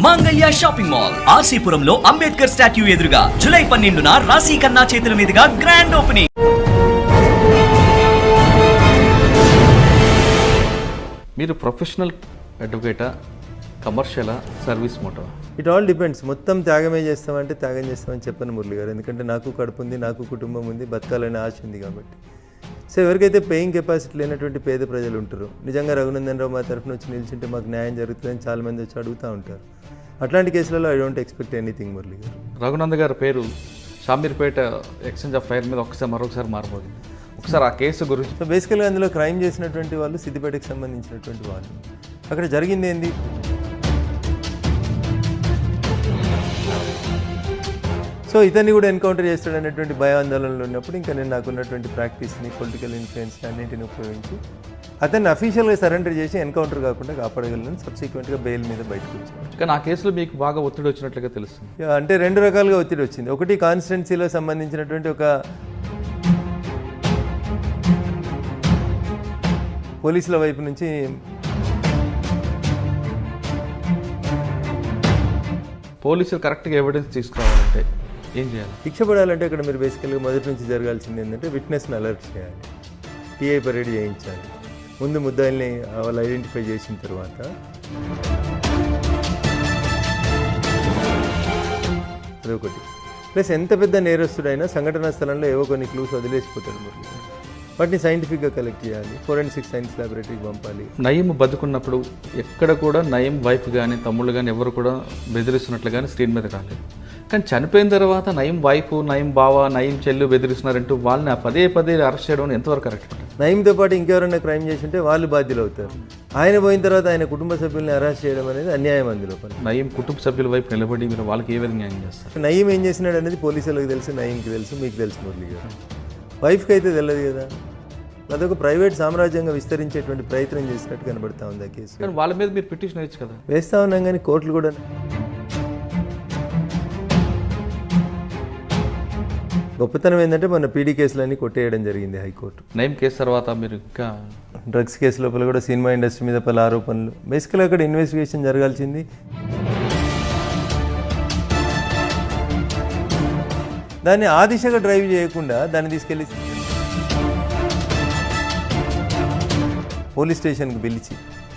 మాంగళ్య shopping mall ఆర్సీపురంలో Ambedkar statue ఎదురుగా జూలై 12న రాశి ఖన్నా చేతుల మీదుగా గ్రాండ్ ఓపెనింగ్. మీరు ప్రొఫెషనల్ అడ్వకేటా, కమర్షియలా, సర్వీస్ మోటా? It all depends. మొత్తం త్యాగమే చేస్తామంటే త్యాగం చేస్తామని చెప్పను మురళి గారు, ఎందుకంటే నాకు కడుపు ఉంది, నాకు కుటుంబం ఉంది, బతకాలనే ఆశ ఉంది కాబట్టి. సో ఎవరికైతే పేయింగ్ కెపాసిటీ లేనటువంటి పేద ప్రజలు ఉంటారో, నిజంగా రఘునందన్ రావు మా తరఫున వచ్చి నిల్చుంటే మాకు న్యాయం జరుగుతుందని చాలామంది వచ్చి అడుగుతూ ఉంటారు. అట్లాంటి కేసులలో I don't expect anything Murali గారు. రఘునందన్ గారి పేరు షామీర్పేట ఎక్స్చేంజ్ ఆఫ్ ఫైర్ మీద మరొకసారి మారబోతుంది. ఒకసారి ఆ కేసు గురించి. సో బేసికల్గా అందులో క్రైమ్ చేసినటువంటి వాళ్ళు సిద్దిపేటకి సంబంధించినటువంటి వాళ్ళు. అక్కడ జరిగింది ఏంది, సో ఇతన్ని కూడా ఎన్కౌంటర్ చేస్తాడు అనేటువంటి భయాందోళనలు ఉన్నప్పుడు ఇంకా నేను నాకున్నటువంటి ప్రాక్టీస్ని, పొలిటికల్ ఇన్ఫ్లుయెన్స్ని అన్నింటిని ఉపయోగించి అతన్ని అఫీషియల్గా సరెండర్ చేసి ఎన్కౌంటర్ కాకుండా కాపాడగలను. సబ్సిక్వెంట్గా బెయిల్ మీద బయటకు వచ్చాను. కానీ ఆ కేసులో మీకు బాగా ఒత్తిడి వచ్చినట్లుగా తెలుస్తుంది. అంటే రెండు రకాలుగా ఒత్తిడి వచ్చింది. ఒకటి కాన్స్టిట్యున్సీలో సంబంధించినటువంటి ఒక పోలీసుల వైపు నుంచి పోలీసులు కరెక్ట్గా ఎవిడెన్స్ తీసుకురావాలంటే ఏం చేయాలి? శిక్ష పడాలంటే అక్కడ మీరు బేసికల్గా మొదటి నుంచి జరగాల్సింది ఏంటంటే విట్నెస్ని అలర్ట్ చేయాలి, టీఐ పరేడ్ చేయించాలి. ముందు ముద్దాయిల్ని వాళ్ళు ఐడెంటిఫై చేసిన తర్వాత అదొకటి. ప్లస్ ఎంత పెద్ద నేరస్తుడైనా సంఘటనా స్థలంలో ఏవో కొన్ని క్లూస్ వదిలేసిపోతాడు మురళి. వాటిని సైంటిఫిక్గా కలెక్ట్ చేయాలి, ఫోరెన్సిక్ సైన్స్ ల్యాబొరేటరీకి పంపాలి. నయీం బతుకున్నప్పుడు ఎక్కడ కూడా నయీం వైఫ్ కానీ తమ్ముళ్ళు కానీ ఎవరు కూడా బెదిరిస్తున్నట్లు కానీ స్క్రీన్ మీద రాలేదు. కానీ చనిపోయిన తర్వాత నయీం వైఫ్, నయీం బావ, నయీం చెల్లు బెదిరిస్తున్నారంటూ వాళ్ళని పదే పదే అరెస్ట్ చేయడం ఎంతవరకు కరెక్ట్? నయీంతో పాటు ఇంకెవరైనా క్రైమ్ చేసి ఉంటే వాళ్ళు బాధ్యులు అవుతారు. ఆయన పోయిన తర్వాత ఆయన కుటుంబ సభ్యుల్ని అరెస్ట్ చేయడం అనేది అన్యాయం. అందులో నయీం కుటుంబ సభ్యుల వైపు నిలబడి మీరు వాళ్ళకి ఏ విధంగా న్యాయం చేస్తారు? నయీం ఏం చేసినాడు అనేది పోలీసులకు తెలుసు, నయీంకి తెలుసు, మీకు తెలుసు మురళి గారు. వైఫ్కి అయితే తెలియదు కదా. అదొక ప్రైవేట్ సామ్రాజ్యంగా విస్తరించేటువంటి ప్రయత్నం చేసినట్టు కనబడతా ఉంది ఆ కేసు. కానీ వాళ్ళ మీద మీరు పిటిషన్ వేయచ్చు కదా. వేస్తా ఉన్నాం కానీ కోర్టులు కూడా గొప్పతనం ఏంటంటే మన పీడీ కేసులన్నీ కొట్టేయడం జరిగింది హైకోర్టు. నయీం కేసు తర్వాత మీరు ఇంకా డ్రగ్స్ కేసు లోపల కూడా సినిమా ఇండస్ట్రీ మీద పలు ఆరోపణలు. బేసికల్గా అక్కడ ఇన్వెస్టిగేషన్ జరగాల్సింది. దాన్ని ఆ దిశగా డ్రైవ్ చేయకుండా దాన్ని తీసుకెళ్ళి పోలీస్ స్టేషన్కి పిలిచి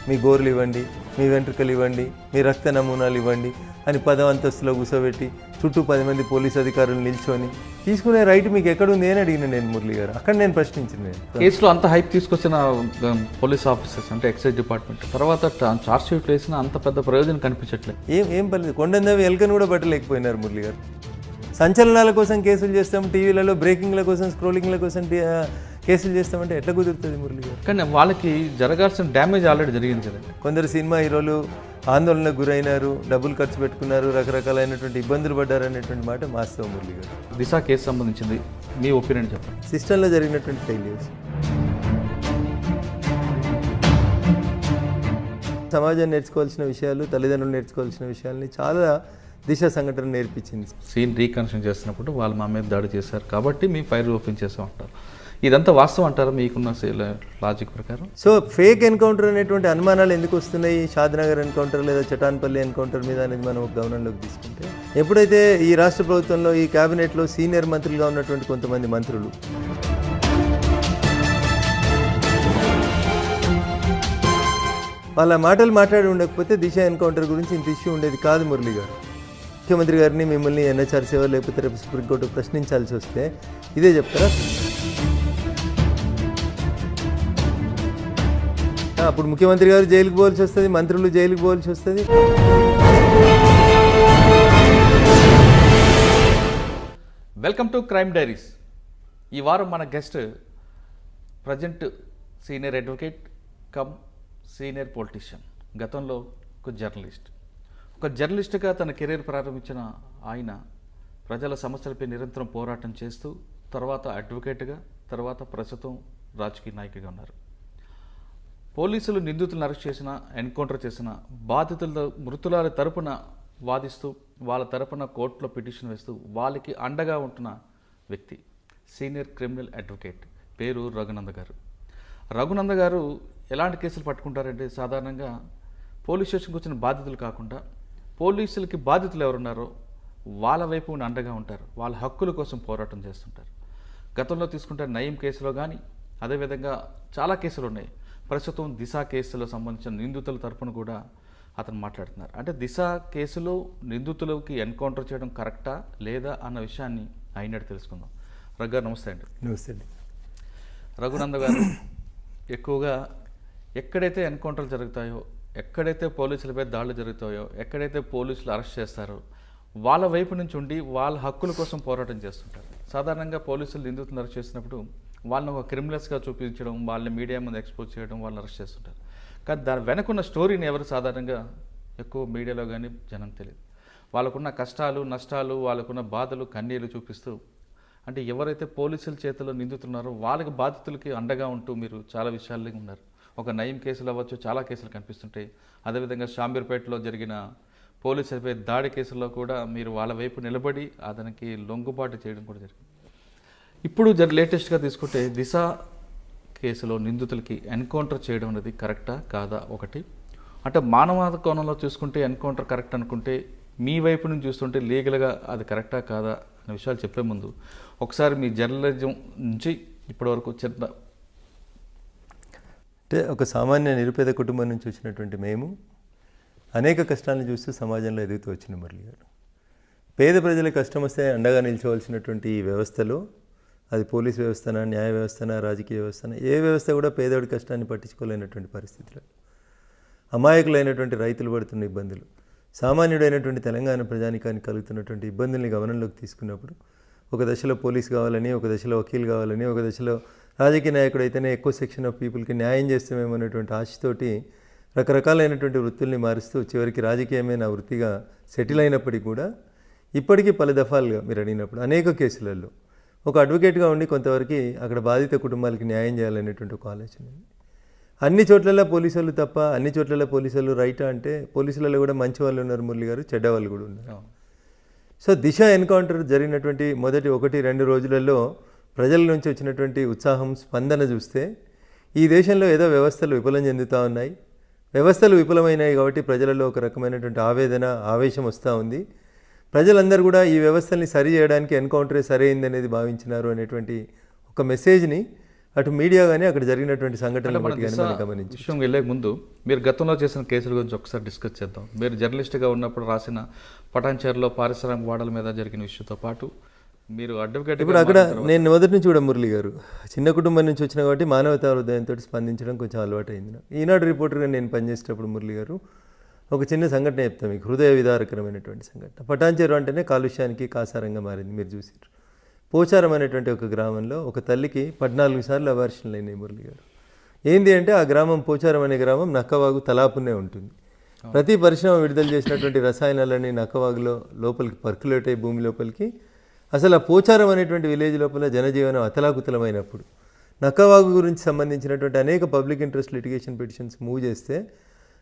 మీ గోర్లు ఇవ్వండి, మీ వెంట్రుకలు ఇవ్వండి, మీ రక్త నమూనాలు ఇవ్వండి అని 10వ అంతస్తులో కూర్చోబెట్టి చుట్టూ 10 మంది పోలీస్ అధికారులు నిల్చొని తీసుకునే రైట్ మీకు ఎక్కడుంది అని అడిగిన నేను మురళి గారు. అక్కడ నేను ప్రశ్నించిన. నేను కేసులో అంత హైప్ తీసుకొచ్చిన పోలీస్ ఆఫీసర్స్ అంటే ఎక్సైజ్ డిపార్ట్మెంట్ తర్వాత చార్జ్ షీట్ వేసిన అంత పెద్ద ప్రయోజనం కనిపించట్లేదు. ఏం పర్లేదు, కొండందవి ఎలుకను కూడా పట్టలేకపోయినారు మురళి గారు. సంచలనాల కోసం కేసులు చేస్తాం, టీవీలలో బ్రేకింగ్ల కోసం, స్క్రోలింగ్ల కోసం కేసులు చేస్తామంటే ఎట్లా కుదురుతుంది మురళి గారు? కానీ వాళ్ళకి జరగాల్సిన డ్యామేజ్ ఆల్రెడీ జరిగింది కదండి. కొందరు సినిమా హీరోలు ఆందోళనకు గురైనారు, డబ్బులు ఖర్చు పెట్టుకున్నారు, రకరకాలైనటువంటి ఇబ్బందులు పడ్డారు అనేటువంటి మాట వాస్తవం మురళి గారు. దిశ కేసు సంబంధించింది మీ ఒపీనియన్ చెప్పండి. సిస్టంలో జరిగినటువంటి ఫెయిల్యూర్స్, సమాజం నేర్చుకోవాల్సిన విషయాలు, తల్లిదండ్రులు నేర్చుకోవాల్సిన విషయాల్ని చాలా దిశ సంఘటన నేర్పించింది. సీన్ రీకన్స్ట్రక్షన్ చేస్తున్నప్పుడు వాళ్ళు మా మీద దాడి చేశారు కాబట్టి మీ ఫైర్ ఓపెన్ చేసాం అంటారు. ఇదంతా వాస్తవం అంటారా మీకున్న లాజిక్ ప్రకారం? సో ఫేక్ ఎన్కౌంటర్ అనేటువంటి అనుమానాలు ఎందుకు వస్తున్నాయి షాద్నగర్ ఎన్కౌంటర్ లేదా చటాన్పల్లి ఎన్కౌంటర్ మీద అనేది మనం ఒక గమనంలోకి తీసుకుంటే, ఎప్పుడైతే ఈ రాష్ట్ర ప్రభుత్వంలో ఈ క్యాబినెట్లో సీనియర్ మంత్రులుగా ఉన్నటువంటి కొంతమంది మంత్రులు వాళ్ళ మాటలు మాట్లాడి ఉండకపోతే దిశ ఎన్కౌంటర్ గురించి ఇంత ఇష్యూ ఉండేది కాదు మురళి గారు. ముఖ్యమంత్రి గారిని మిమ్మల్ని ఎన్హెచ్ఆర్సీ లేకపోతే రేపు సుప్రీంకోర్టు ప్రశ్నించాల్సి వస్తే ఇదే చెప్తారా? అప్పుడు ముఖ్యమంత్రి గారు జైలుకి పోవాల్సి వస్తుంది, మంత్రులు జైలుకి పోవాల్సి వస్తుంది. Welcome to crime diaries. ఈ వారం మన guest present senior advocate cum senior politician, గతంలో ఒక జర్నలిస్ట్గా తన కెరీర్ ప్రారంభించిన ఆయన ప్రజల సమస్యలపై నిరంతరం పోరాటం చేస్తూ తర్వాత అడ్వకేట్గా, తర్వాత ప్రస్తుతం రాజకీయ నాయకుడిగా ఉన్నారు. పోలీసులు నిందితులను అరెస్ట్ చేసిన, ఎన్కౌంటర్ చేసిన బాధితుల మృతుల తరపున వాదిస్తూ వాళ్ళ తరపున కోర్టులో పిటిషన్ వేస్తూ వాళ్ళకి అండగా ఉంటున్న వ్యక్తి సీనియర్ క్రిమినల్ అడ్వకేట్ పేరు రఘునంద గారు. రఘునంద గారు ఎలాంటి కేసులు పట్టుకుంటారంటే సాధారణంగా పోలీస్ స్టేషన్కి వచ్చిన బాధితులు కాకుండా పోలీసులకి బాధితులు ఎవరున్నారో వాళ్ళ వైపు అండగా ఉంటారు, వాళ్ళ హక్కుల కోసం పోరాటం చేస్తుంటారు. గతంలో తీసుకుంటే నయీం కేసులో కానీ అదేవిధంగా చాలా కేసులు ఉన్నాయి. ప్రస్తుతం దిశ కేసులో సంబంధించిన నిందితుల తరపున కూడా అతను మాట్లాడుతున్నారు. అంటే దిశ కేసులో నిందితులకి ఎన్కౌంటర్ చేయడం కరెక్టా లేదా అన్న విషయాన్ని అయినట్టు తెలుసుకుందాం. రఘు గారు నమస్తే అండి. నమస్తే అండి. రఘునంద గారు, ఎక్కువగా ఎక్కడైతే ఎన్కౌంటర్లు జరుగుతాయో, ఎక్కడైతే పోలీసులపై దాడులు జరుగుతాయో, ఎక్కడైతే పోలీసులు అరెస్ట్ చేస్తారో వాళ్ళ వైపు నుంచి ఉండి వాళ్ళ హక్కుల కోసం పోరాటం చేస్తుంటారు. సాధారణంగా పోలీసులు నిందితులను అరెస్ట్ చేసినప్పుడు వాళ్ళని ఒక క్రిమినల్స్గా చూపించడం, వాళ్ళని మీడియా ముందు ఎక్స్పోజ్ చేయడం, వాళ్ళని అరెస్ట్ చేస్తుంటారు. కానీ దాని వెనకున్న స్టోరీని ఎవరు సాధారణంగా ఎక్కువ మీడియాలో కానీ జనం తెలియదు. వాళ్ళకున్న కష్టాలు, నష్టాలు, వాళ్ళకున్న బాధలు, కన్నీళ్లు చూపిస్తూ, అంటే ఎవరైతే పోలీసుల చేతిలో నిందితున్నారో వాళ్ళకి బాధితులకి అండగా ఉంటూ మీరు చాలా విషయాల్లో ఉన్నారు. ఒక నయీం కేసులు అవ్వచ్చు, చాలా కేసులు కనిపిస్తుంటాయి. అదేవిధంగా షాంబీర్పేటలో జరిగిన పోలీసులపై దాడి కేసుల్లో కూడా మీరు వాళ్ళ వైపు నిలబడి అతనికి లొంగుబాటు చేయడం కూడా జరిగింది. ఇప్పుడు లేటెస్ట్గా తీసుకుంటే దిశ కేసులో నిందితులకి ఎన్కౌంటర్ చేయడం అనేది కరెక్టా కాదా ఒకటి. అంటే మానవాద కోణంలో చూసుకుంటే ఎన్కౌంటర్ కరెక్ట్ అనుకుంటే, మీ వైపు నుంచి చూస్తుంటే లీగల్గా అది కరెక్టా కాదా అనే విషయాలు చెప్పే ముందు ఒకసారి మీ జర్నలిజం నుంచి ఇప్పటివరకు చిన్న అంటే ఒక సామాన్య నిరుపేద కుటుంబం నుంచి వచ్చినటువంటి మేము అనేక కష్టాలను చూస్తూ సమాజంలో ఎదుగుతూ వచ్చిన మురళి గారు, పేద ప్రజల కష్టం వస్తే అండగా నిల్చోవలసినటువంటి ఈ వ్యవస్థలో, అది పోలీస్ వ్యవస్థన, న్యాయ వ్యవస్థన, రాజకీయ వ్యవస్థన, ఏ వ్యవస్థ కూడా పేదోడి కష్టాన్ని పట్టించుకోలేనటువంటి పరిస్థితులు, అమాయకులైనటువంటి రైతులు పడుతున్న ఇబ్బందులు, సామాన్యుడైనటువంటి తెలంగాణ ప్రజానికానికి కలుగుతున్నటువంటి ఇబ్బందుల్ని గమనంలోకి తీసుకున్నప్పుడు ఒక దశలో పోలీస్ కావాలని, ఒక దశలో వకీల్ కావాలని, ఒక దశలో రాజకీయ నాయకుడు అయితేనే ఎక్కువ సెక్షన్ ఆఫ్ పీపుల్కి న్యాయం చేస్తామేమో అనేటువంటి ఆశతోటి రకరకాలైనటువంటి వృత్తుల్ని మారుస్తూ చివరికి రాజకీయమే నా వృత్తిగా సెటిల్ అయినప్పటికీ కూడా ఇప్పటికీ పలు దఫాలుగా మీరు అడిగినప్పుడు అనేక కేసులలో ఒక అడ్వకేట్గా ఉండి కొంతవరకు అక్కడ బాధిత కుటుంబాలకి న్యాయం చేయాలనేటువంటి ఒక ఆలోచన. అన్ని చోట్లలో పోలీసులు తప్ప, అన్ని చోట్లలో పోలీసులు రైటా అంటే పోలీసులలో కూడా మంచి వాళ్ళు ఉన్నారు మురళి గారు, చెడ్డ వాళ్ళు కూడా ఉన్నారు. సో దిశ ఎన్కౌంటర్ జరిగినటువంటి మొదటి 1-2 రోజులలో ప్రజల నుంచి వచ్చినటువంటి ఉత్సాహం, స్పందన చూస్తే ఈ దేశంలో ఏదో వ్యవస్థలు విఫలం చెందుతూ ఉన్నాయి, వ్యవస్థలు విఫలమైనాయి కాబట్టి ప్రజలలో ఒక రకమైనటువంటి ఆవేదన, ఆవేశం వస్తూ ఉంది. ప్రజలందరూ కూడా ఈ వ్యవస్థల్ని సరి చేయడానికి ఎన్కౌంటరే సరైంది అనేది భావించినారు అనేటువంటి ఒక మెసేజ్ని అటు మీడియా కానీ అక్కడ జరిగినటువంటి సంఘటనలు బట్టి కానీ మనం గమనించి విషయం వెళ్ళే ముందు మీరు గతంలో చేసిన కేసుల గురించి ఒకసారి డిస్కస్ చేద్దాం. మీరు జర్నలిస్ట్గా ఉన్నప్పుడు రాసిన పటాన్చేరులో పారిశ్రామిక వాడల మీద జరిగిన విషయంతో పాటు మీరు అడ్వకేట్. ఇప్పుడు అక్కడ నేను మొదటి నుంచి కూడా మురళి గారు చిన్న కుటుంబం నుంచి వచ్చిన కాబట్టి మానవతా హృదయంతో స్పందించడం కొంచెం అలవాటు అయింది నాకు. ఈనాడు రిపోర్టర్గా నేను పనిచేసేటప్పుడు మురళి గారు ఒక చిన్న సంఘటన చెప్తాను మీకు, హృదయ విదారకరమైనటువంటి సంఘటన. పటాన్చేరు అంటేనే కాలుష్యానికి కాసారంగా మారింది, మీరు చూసారు. పోచారం అనేటువంటి ఒక గ్రామంలో ఒక తల్లికి 14 సార్లు అబార్షన్లు అయినాయి మురళి గారు. ఏంది అంటే ఆ గ్రామం, పోచారం అనే గ్రామం నక్కవాగు తలాపునే ఉంటుంది. ప్రతి పరిశ్రమ విడుదల చేసినటువంటి రసాయనాలన్నీ నక్కవాగులో లోపలికి పర్కులేట్ అయ్యి భూమి లోపలికి, అసలు ఆ పోచారం అనేటువంటి విలేజ్ లోపల జనజీవనం అతలాకుతలమైనప్పుడు నక్కవాగు గురించి సంబంధించినటువంటి అనేక public interest litigation petitions move చేస్తే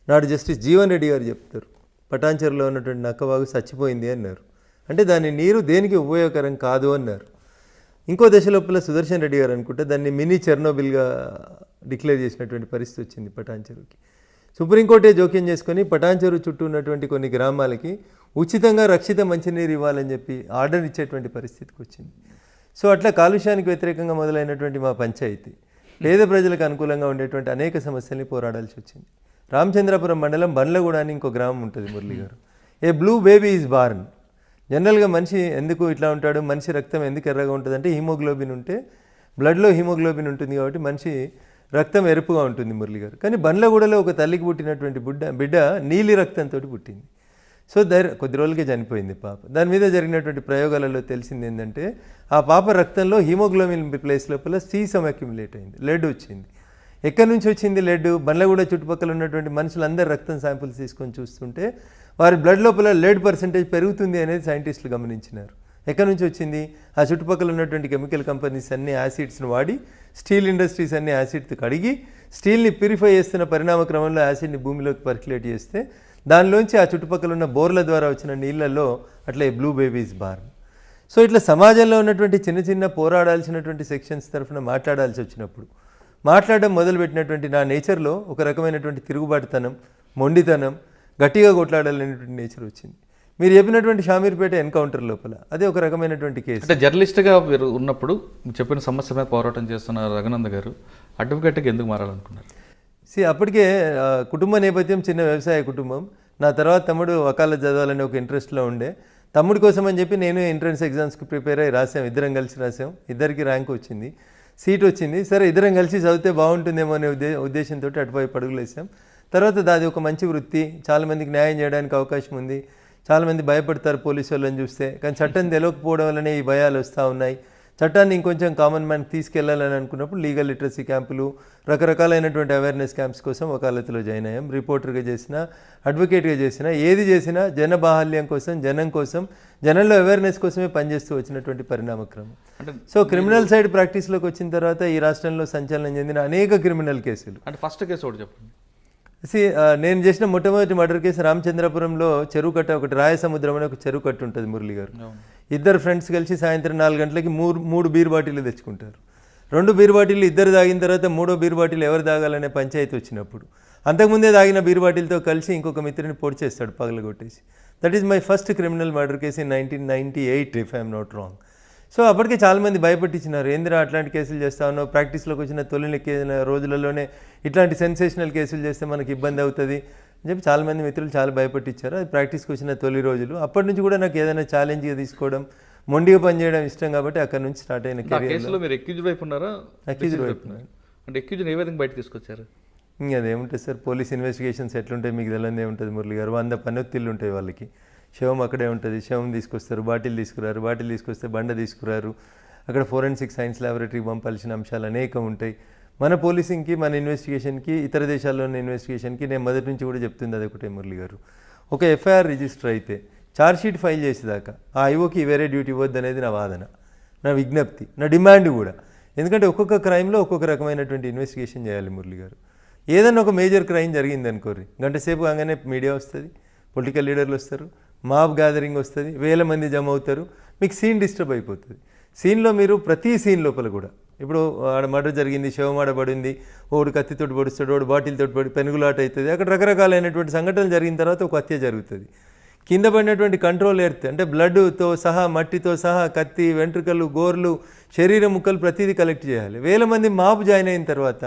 నాడు జస్టిస్ జీవన్ రెడ్డి గారు చెప్తారు, పటాన్చెరులో ఉన్నటువంటి నక్కవాగు చచ్చిపోయింది అన్నారు. అంటే దాని నీరు దేనికి ఉపయోగకరం కాదు అన్నారు. ఇంకో దశ లోపల సుదర్శన్ రెడ్డి గారు అనుకుంటే దాన్ని మినీ చెర్నోబిల్గా డిక్లేర్ చేసినటువంటి పరిస్థితి వచ్చింది పటాన్చెరుకి. సుప్రీంకోర్టే జోక్యం చేసుకొని పటాన్చెరు చుట్టూ ఉన్నటువంటి కొన్ని గ్రామాలకి ఉచితంగా రక్షిత మంచినీరు ఇవ్వాలని చెప్పి ఆర్డర్ ఇచ్చేటువంటి పరిస్థితికి వచ్చింది. సో అట్లా కాలుష్యానికి వ్యతిరేకంగా మొదలైనటువంటి మా పంచాయతీ పేద ప్రజలకు అనుకూలంగా ఉండేటువంటి అనేక సమస్యల్ని పోరాడాల్సి వచ్చింది. రామచంద్రపురం మండలం బండ్లగూడ అని ఇంకో గ్రామం ఉంటుంది మురళి గారు. ఏ బ్లూ బేబీ ఈజ్ బార్న్. జనరల్గా మనిషి ఎందుకు ఇట్లా ఉంటాడు, మనిషి రక్తం ఎందుకు ఎర్రగా ఉంటుంది అంటే హీమోగ్లోబిన్ ఉంటే, బ్లడ్లో హీమోగ్లోబిన్ ఉంటుంది కాబట్టి మనిషి రక్తం ఎరుపుగా ఉంటుంది మురళి గారు. కానీ బండ్లగూడలో ఒక తల్లికి పుట్టినటువంటి బిడ్డ నీలి రక్తంతో పుట్టింది. సో కొద్ది రోజులకే చనిపోయింది పాప. దాని మీద జరిగినటువంటి ప్రయోగాలలో తెలిసింది ఏంటంటే ఆ పాప రక్తంలో హీమోగ్లోబిన్ ప్లేస్ లోపల సీసం అక్యుములేట్ అయింది, లెడ్ వచ్చింది. ఎక్కడి నుంచి వచ్చింది లెడ్? బండ్లగూడ చుట్టుపక్కల ఉన్నటువంటి మనుషులందరూ రక్తం శాంపుల్స్ తీసుకొని చూస్తుంటే వారి బ్లడ్ లోపల లెడ్ పర్సెంటేజ్ పెరుగుతుంది అనేది సైంటిస్టులు గమనించినారు. ఎక్కడి నుంచి వచ్చింది? ఆ చుట్టుపక్కల ఉన్నటువంటి కెమికల్ కంపెనీస్ అన్ని యాసిడ్స్ని వాడి, స్టీల్ ఇండస్ట్రీస్ అన్ని యాసిడ్తో కడిగి స్టీల్ని ప్యూరిఫై చేస్తున్న పరిణామ క్రమంలో యాసిడ్ని భూమిలోకి పర్క్యులేట్ చేస్తే దానిలోంచి ఆ చుట్టుపక్కల ఉన్న బోర్ల ద్వారా వచ్చిన నీళ్ళల్లో అట్లా బ్లూ బేబీస్ బార్న్. సో ఇట్లా సమాజంలో ఉన్నటువంటి చిన్న చిన్న పోరాడాల్సినటువంటి సెక్షన్స్ తరఫున మాట్లాడాల్సి వచ్చినప్పుడు మాట్లాడడం మొదలుపెట్టినటువంటి నా నేచర్లో ఒక రకమైనటువంటి తిరుగుబాటుతనం, మొండితనం, గట్టిగా కొట్లాడాలనేటువంటి నేచర్ వచ్చింది. మీరు చెప్పినటువంటి షామీర్పేట ఎన్కౌంటర్ లోపల అదే ఒక రకమైనటువంటి కేసు. అంటే జర్నలిస్ట్గా మీరు ఉన్నప్పుడు మీరు చెప్పిన సమస్య మీద పోరాటం చేస్తున్న రఘునంద్ గారు అడ్వకేట్గా ఎందుకు మారాలనుకున్నారు? అప్పటికే కుటుంబ నేపథ్యం చిన్న వ్యవసాయ కుటుంబం. నా తర్వాత తమ్ముడు వకాలత్ చదవాలనే ఒక ఇంట్రెస్ట్లో ఉండే. తమ్ముడి కోసం అని చెప్పి నేను ఎంట్రన్స్ ఎగ్జామ్స్కి ప్రిపేర్ అయ్యి రాసాం. ఇద్దరం కలిసి రాసాం. ఇద్దరికి ర్యాంక్ వచ్చింది, సీట్ వచ్చింది. సరే ఇద్దరం కలిసి చదివితే బాగుంటుందేమో అనే ఉద్దేశంతో అటువైపు అడుగులు వేసాం. తర్వాత అది ఒక మంచి వృత్తి, చాలామందికి న్యాయం చేయడానికి అవకాశం ఉంది. చాలామంది భయపడతారు పోలీసు వాళ్ళని చూస్తే, కానీ చట్టం తెలియకపోవడం వల్లనే ఈ భయాలు వస్తూ ఉన్నాయి. చట్టాన్ని ఇంకొంచెం కామన్ మ్యాన్కి తీసుకెళ్లాలని అనుకున్నప్పుడు లీగల్ లిటరసీ క్యాంపులు, రకరకాలైనటువంటి అవేర్నెస్ క్యాంప్స్ కోసం వకాలత్లో జాయిన్ అయ్యాం. రిపోర్టర్గా చేసినా, అడ్వకేట్గా చేసినా, ఏది చేసినా జన బాహల్యం కోసం, జనం కోసం, జనంలో అవేర్నెస్ కోసమే పనిచేస్తూ వచ్చినటువంటి పరిణామక్రమం. సో క్రిమినల్ సైడ్ ప్రాక్టీస్లోకి వచ్చిన తర్వాత ఈ రాష్ట్రంలో సంచలనం చెందిన అనేక క్రిమినల్ కేసులు. అంటే ఫస్ట్ కేసు ఒకటి చెప్పండి. నేను చేసిన మొట్టమొదటి మర్డర్ కేసు రామచంద్రపురంలో చెరువు కట్ట, ఒకటి రాయసముద్రం అనే ఒక చెరువు కట్ట ఉంటుంది మురళి గారు. ఇద్దరు ఫ్రెండ్స్ కలిసి సాయంత్రం 4 గంటలకి మూడు బీర్ బాటిల్ తెచ్చుకుంటారు. 2 బీర్ బాటిల్ ఇద్దరు తాగిన తర్వాత 3వ బీర్ బాటిల్ ఎవరు తాగాలనే పంచాయతీ వచ్చినప్పుడు అంతకుముందే తాగిన బీర్ బాటిల్తో కలిసి ఇంకొక మిత్రుని పొడి చేస్తాడు పగలగొట్టేసి. That is my first criminal murder case in 1998 if I'm not wrong. So అప్పటికే చాలామంది భయపెట్టించినారు, ఏందిరా అట్లాంటి కేసులు చేస్తా ఉన్నావు, ప్రాక్టీస్లోకి వచ్చిన తొలి రోజులలోనే ఇట్లాంటి సెన్సేషనల్ కేసులు చేస్తే మనకి ఇబ్బంది అవుతుంది అని చెప్పి చాలామంది మిత్రులు చాలా భయపెట్టించారు. అది ప్రాక్టీస్కి వచ్చిన తొలి రోజులు. అప్పటి నుంచి కూడా నాకు ఏదైనా ఛాలెంజ్గా తీసుకోవడం, మొండిగా పనిచేయడం ఇష్టం కాబట్టి అక్కడ నుంచి స్టార్ట్ అయిన కేసులో మీరు అక్యూజ్డ్ వైపు ఉన్నారా? అక్యూజ్డ్ వైపు. అంటే అక్యూజ్డ్ ఏ విధంగా బయట తీసుకొచ్చారు? ఇంకా అదేముంటుంది సార్, పోలీస్ ఇన్వెస్టిగేషన్స్ ఎట్లుంటాయి మీకు తెలియదు ఏముంటుంది మురళి గారు. 100 పన్నొత్తిళ్ళు ఉంటాయి వాళ్ళకి. శవం అక్కడే ఉంటుంది, శవం తీసుకొస్తారు, బాటిల్ తీసుకురారు, బాటిల్ తీసుకొస్తే బండ తీసుకురారు. అక్కడ ఫోరెన్సిక్ సైన్స్ ల్యాబొరేటరీకి పంపాల్సిన అంశాలు అనేకం ఉంటాయి. మన పోలీసింగ్కి, మన ఇన్వెస్టిగేషన్కి, ఇతర దేశాల్లో ఉన్న ఇన్వెస్టిగేషన్కి నేను మొదటి నుంచి కూడా చెప్తుంది అది ఒకటే మురళి గారు. ఒక ఎఫ్ఐఆర్ రిజిస్టర్ అయితే ఛార్జ్షీట్ ఫైల్ చేసేదాకా ఆ ఐఓకి వేరే డ్యూటీ ఇవ్వద్దు అనేది నా వాదన, నా విజ్ఞప్తి, నా డిమాండ్ కూడా. ఎందుకంటే ఒక్కొక్క క్రైమ్లో ఒక్కొక్క రకమైనటువంటి ఇన్వెస్టిగేషన్ చేయాలి మురళి గారు. ఏదన్నా ఒక మేజర్ క్రైమ్ జరిగింది అనుకోర్రి, గంట సేపు కాగానే మీడియా వస్తుంది, పొలిటికల్ లీడర్లు వస్తారు, మాబ్ గ్యాదరింగ్ వస్తుంది, 1000 మంది జమ అవుతారు, మీకు సీన్ డిస్టర్బ్ అయిపోతుంది. సీన్లో మీరు ప్రతి సీన్ లోపల కూడా ఇప్పుడు ఆడ మర్డర్ జరిగింది, శవం ఆడబడింది, ఓడు కత్తితోటి పొడుస్తాడు, ఓడు బాటిల్తోటి పడి పెనుగులాట అవుతుంది, అక్కడ రకరకాలైనటువంటి సంఘటనలు జరిగిన తర్వాత ఒక హత్య జరుగుతుంది. కింద పడినటువంటి కంట్రోల్ ఎర్త్ అంటే బ్లడ్తో సహా, మట్టితో సహా, కత్తి, వెంట్రుకలు, గోర్లు, శరీర ముక్కలు ప్రతిదీ కలెక్ట్ చేయాలి. 1000 మంది మాబ్ జాయిన్ అయిన తర్వాత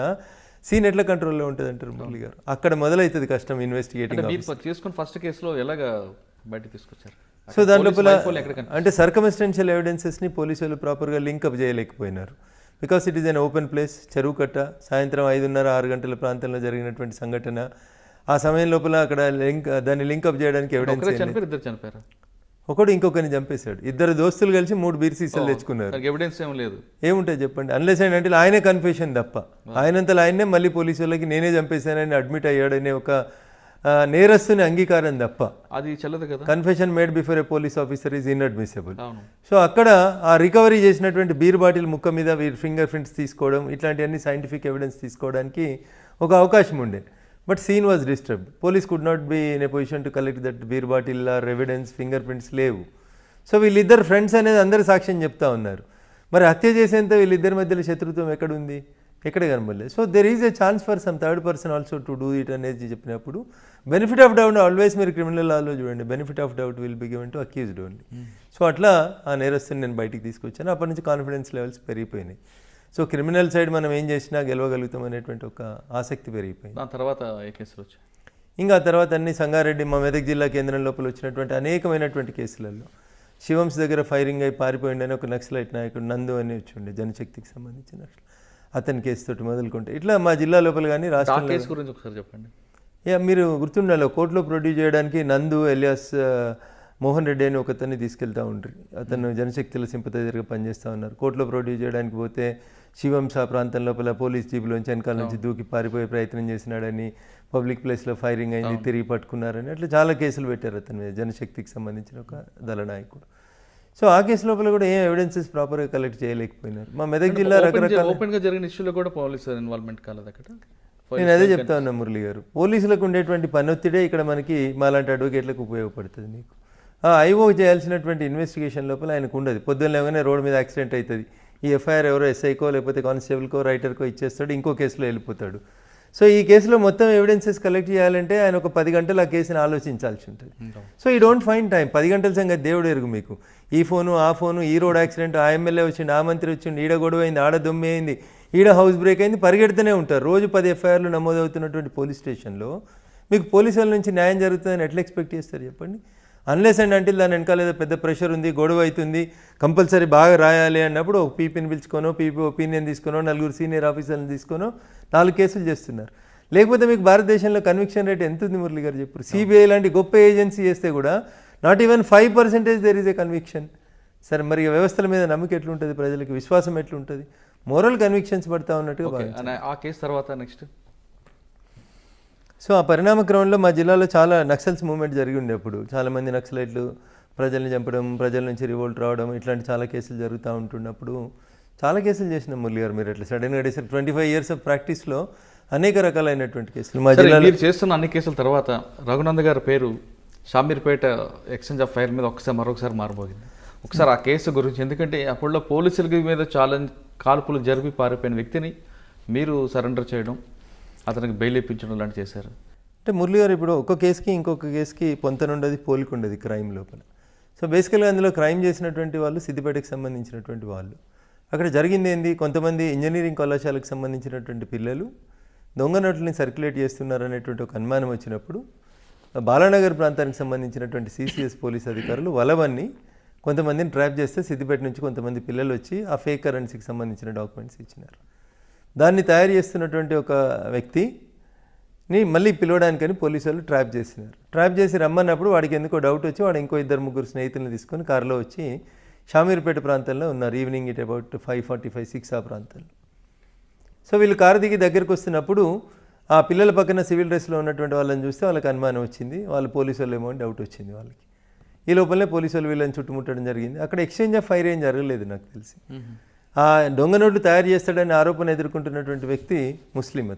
సీన్ ఎట్లా కంట్రోల్లో ఉంటుంది అంటారు మురళి గారు. అక్కడ మొదలవుతుంది కష్టం ఇన్వెస్టిగేటింగ్. తీసుకుని ఫస్ట్ కేసులో ఎలాగా బయట తీసుకొచ్చారు? సో దాంట్లో అంటే సర్కమ్స్టెన్షియల్ ఎవిడెన్సెస్ని పోలీసు వాళ్ళు ప్రాపర్గా లింకప్ చేయలేకపోయినారు. Because it is an open place, చెరువు కట్ట, సాయంత్రం 5:30-6 గంటల ప్రాంతంలో జరిగినటువంటి సంఘటన. ఆ సమయం లోపల అక్కడ దాన్ని లింకప్ చేయడానికి ఎవిడెన్స్. ఇద్దరు చనిపోయారు, ఒకడు ఇంకొకరిని చంపేశాడు. 2 దోస్తులు కలిసి 3 బీర్ సీసాలు తెచ్చుకున్నారు. ఎవిడెన్స్ ఏం లేదు, ఏముంటుంది చెప్పండి, అన్లెస్ అంటే ఆయనే కన్ఫెషన్ తప్ప. ఆయనంతలో ఆయనే మళ్ళీ పోలీసు వాళ్ళకి నేనే చంపేశానని అడ్మిట్ అయ్యాడనే ఒక నేరస్తుని అంగీకారం తప్ప అది చెల్లదు కదా. Confession made before A police officer is inadmissible. So అక్కడ ఆ రికవరీ చేసినటువంటి బీర్ బాటిల్ ముక్క మీద ఫింగర్ ప్రింట్స్ తీసుకోవడం, ఇట్లాంటివన్నీ సైంటిఫిక్ ఎవిడెన్స్ తీసుకోవడానికి ఒక అవకాశం ఉండే. But scene was disturbed. Police could not be in a position to collect that beer bottle or evidence, finger prints లేవు. సో వీళ్ళిద్దరు ఫ్రెండ్స్ అనేది అందరు సాక్ష్యం చెప్తా ఉన్నారు. మరి హత్య చేసేంత వీళ్ళిద్దరి మధ్యలో శత్రుత్వం ఎక్కడుంది, ఎక్కడ కనబడలేదు. So there is a chance for some third person also to do it అనేది చెప్పినప్పుడు బెనిఫిట్ ఆఫ్ డౌట్ ఆల్వేస్ మీరు క్రిమినల్ లాలో చూడండి, benefit of doubt will be given to accused only. So అట్లా ఆ నేరస్తుని నేను బయటికి తీసుకొచ్చాను. అప్పటి నుంచి కాన్ఫిడెన్స్ లెవెల్స్ పెరిగిపోయినాయి. సో క్రిమినల్ సైడ్ మనం ఏం చేసినా గెలవగలుగుతాం అనేటువంటి ఒక ఆసక్తి పెరిగిపోయింది. ఆ తర్వాత ఏ కేసులు వచ్చాయి? ఇంకా తర్వాత అన్ని సంగారెడ్డి, మా మెదక్ జిల్లా కేంద్రం లోపల వచ్చినటువంటి అనేకమైనటువంటి కేసులలో శివంస్ దగ్గర ఫైరింగ్ అయి పారిపోయిండని ఒక నక్సలైట్ నాయకుడు నందు అని వచ్చి ఉండే, జనశక్తికి సంబంధించిన అతని కేసుతోటి మొదలుకుంటే ఇట్లా మా జిల్లా లోపల కానీ రాష్ట్రంలో. కేసు గురించి ఒకసారి చెప్పండి. మీరు గుర్తుండాలి, కోర్టులో ప్రొడ్యూస్ చేయడానికి నందు ఎలియాస్ మోహన్ రెడ్డి అని ఒకతన్ని తీసుకెళ్తూ ఉంటారు. అతను జనశక్తిలో సింపథైజర్గా పనిచేస్తూ ఉన్నారు. కోర్టులో ప్రొడ్యూస్ చేయడానికి పోతే శివంస ప్రాంతం లోపల పోలీస్ జీబులోంచి వెనకాల నుంచి దూకి పారిపోయే ప్రయత్నం చేసినాడని, పబ్లిక్ ప్లేస్లో ఫైరింగ్ అయింది, తిరిగి పట్టుకున్నారని, అట్లా చాలా కేసులు పెట్టారు అతని మీద, జనశక్తికి సంబంధించిన ఒక దళ నాయకుడు. సో ఆ కేసు లోపల కూడా ఏం ఎవిడెన్సెస్ ప్రాపర్గా కలెక్ట్ చేయలేకపోయినారు. మా మెదక్ జిల్లా రకరకాల ఓపెన్గా జరిగిన ఇష్యూలో కూడా పోలీస్ ఇన్వాల్వ్మెంట్ కాలేదు అక్కడ. నేను అదే చెప్తా ఉన్నా మురళి గారు, పోలీసులకు ఉండేటువంటి పనొత్తిడే ఇక్కడ మనకి మాలాంటి అడ్వకేట్లకు ఉపయోగపడుతుంది. మీకు ఐఓ చేయాల్సినటువంటి ఇన్వెస్టిగేషన్ లోపల ఆయనకు ఉండదు. పొద్దున్న లేవగానే రోడ్డు మీద యాక్సిడెంట్ అవుతుంది, ఈ ఎఫ్ఐఆర్ ఎవరో ఎస్ఐకో లేకపోతే కానిస్టేబుల్కో రైటర్కో ఇచ్చేస్తాడు, ఇంకో కేసులో వెళ్ళిపోతాడు. సో ఈ కేసులో మొత్తం ఎవిడెన్సెస్ కలెక్ట్ చేయాలంటే ఆయన ఒక 10 గంటలు ఆ కేసుని ఆలోచించాల్సి ఉంటుంది. సో ఈ డోంట్ ఫైండ్ టైం. 10 గంటల సంగతి దేవుడు ఎరుగు మీకు. ఈ ఫోను ఆ ఫోను, ఈ రోడ్ యాక్సిడెంట్, ఆ ఎమ్మెల్యే వచ్చిండు, ఆ మంత్రి వచ్చిండు, ఈడ గొడవ అయింది, ఆడ దొమ్మి అయింది, ఈడ హౌస్ బ్రేక్ అయింది, పరిగెడుతూనే ఉంటారు. రోజు 10 ఎఫ్ఐఆర్లు నమోదవుతున్నటువంటి పోలీస్ స్టేషన్లో మీకు పోలీసు వాళ్ళ నుంచి న్యాయం జరుగుతుందని ఎట్లా ఎక్స్పెక్ట్ చేస్తారు చెప్పండి? అన్లెస్ అండ్ అంటే దాని వెనకాల ఏదో పెద్ద ప్రెషర్ ఉంది, గొడవ అవుతుంది, కంపల్సరీ బాగా రాయాలి అన్నప్పుడు ఒక పీపీని పిలుచుకోనో, పీపీ ఒపీనియన్ తీసుకునో, 4 సీనియర్ ఆఫీసర్లను తీసుకునో 4 కేసులు చేస్తున్నారు. లేకపోతే మీకు భారతదేశంలో కన్విక్షన్ రేట్ ఎంత ఉంది మురళి గారు చెప్పారు? సిబిఐ లాంటి గొప్ప ఏజెన్సీ చేస్తే కూడా not even 5% there is a conviction. సరే మరి వ్యవస్థల మీద నమ్మకం ఎట్లుంటుంది, ప్రజలకు విశ్వాసం ఎట్లుంటుంది? మోరల్ కన్విక్షన్స్ పడతా ఉన్నట్టుగా భావించాలి. ఆ కేసు తర్వాత నెక్స్ట్ సో ఆ పరిణామ క్రమంలో మా జిల్లాలో చాలా నక్సల్స్ మూవ్మెంట్ జరిగి ఉండే అప్పుడు. చాలామంది నక్సలైట్లు ప్రజల్ని చంపడం, ప్రజల నుంచి రివోల్ట్ రావడం, ఇట్లాంటి చాలా కేసులు జరుగుతూ ఉంటున్నప్పుడు చాలా కేసులు చేసినాం మురళి గారు. మీరు అట్లా సడన్గా అడిగారు. 25 years ఆఫ్ ప్రాక్టీస్లో అనేక రకాలైనటువంటి కేసులు మా జిల్లాలో. మీరు చేస్తున్న అన్ని కేసుల తర్వాత రఘునంద్ గారి పేరు షామీర్పేట ఎక్స్చేంజ్ ఆఫ్ ఫైర్ మీద మరొకసారి మారబోగింది. ఒకసారి ఆ కేసు గురించి, ఎందుకంటే అప్పుడులో పోలీసుల మీద కాల్పులు జరిపి పారిపోయిన వ్యక్తిని మీరు సరెండర్ చేయడం, అతనికి బెయిల్ ఇప్పించడం లాంటివి చేశారు. అంటే మురళి గారు ఇప్పుడు ఒక కేసుకి ఇంకొక కేసుకి పొంతనుండదు, పోలిక ఉండదు క్రైమ్ లోపల. సో బేసికల్గా అందులో క్రైమ్ చేసినటువంటి వాళ్ళు సిద్దిపేటకి సంబంధించినటువంటి వాళ్ళు. అక్కడ జరిగింది ఏంది, కొంతమంది ఇంజనీరింగ్ కళాశాలకు సంబంధించినటువంటి పిల్లలు దొంగ నోట్లని సర్క్యులేట్ చేస్తున్నారు అనేటువంటి ఒక అనుమానం వచ్చినప్పుడు బాలానగర్ ప్రాంతానికి సంబంధించినటువంటి సిసిఎస్ పోలీస్ అధికారులు వలవన్ని కొంతమందిని ట్రాప్ చేస్తే సిద్దిపేట నుంచి కొంతమంది పిల్లలు వచ్చి ఆ ఫేక్ కరెన్సీకి సంబంధించిన డాక్యుమెంట్స్ ఇచ్చినారు. దాన్ని తయారు చేస్తున్నటువంటి ఒక వ్యక్తిని మళ్ళీ పిలవడానికని పోలీసు వాళ్ళు ట్రాప్ చేసినారు. ట్రాప్ చేసి రమ్మన్నప్పుడు వాడికి ఎందుకో డౌట్ వచ్చి వాడు ఇంకో 2-3 స్నేహితులను తీసుకొని కారులో వచ్చి షామీర్పేట ప్రాంతంలో ఉన్నారు. ఈవినింగ్ ఇట్ అబౌట్ 5:45, 6 ఆ ప్రాంతంలో. సో వీళ్ళు కారు దిగి దగ్గరికి వస్తున్నప్పుడు ఆ పిల్లల పక్కన సివిల్ డ్రెస్లో ఉన్నటువంటి వాళ్ళని చూస్తే వాళ్ళకి అనుమానం వచ్చింది. వాళ్ళు పోలీసు వాళ్ళు ఏమో అని డౌట్ వచ్చింది వాళ్ళకి. ఈ లోపలనే పోలీసు వాళ్ళు వీళ్ళని చుట్టుముట్టడం జరిగింది. అక్కడ ఎక్స్చేంజ్ ఆఫ్ ఫైర్ ఏం జరగలేదు నాకు తెలిసి. ఆ దొంగ నోట్లు తయారు చేస్తాడని ఆరోపణ ఎదుర్కొంటున్నటువంటి వ్యక్తి ముస్లిం.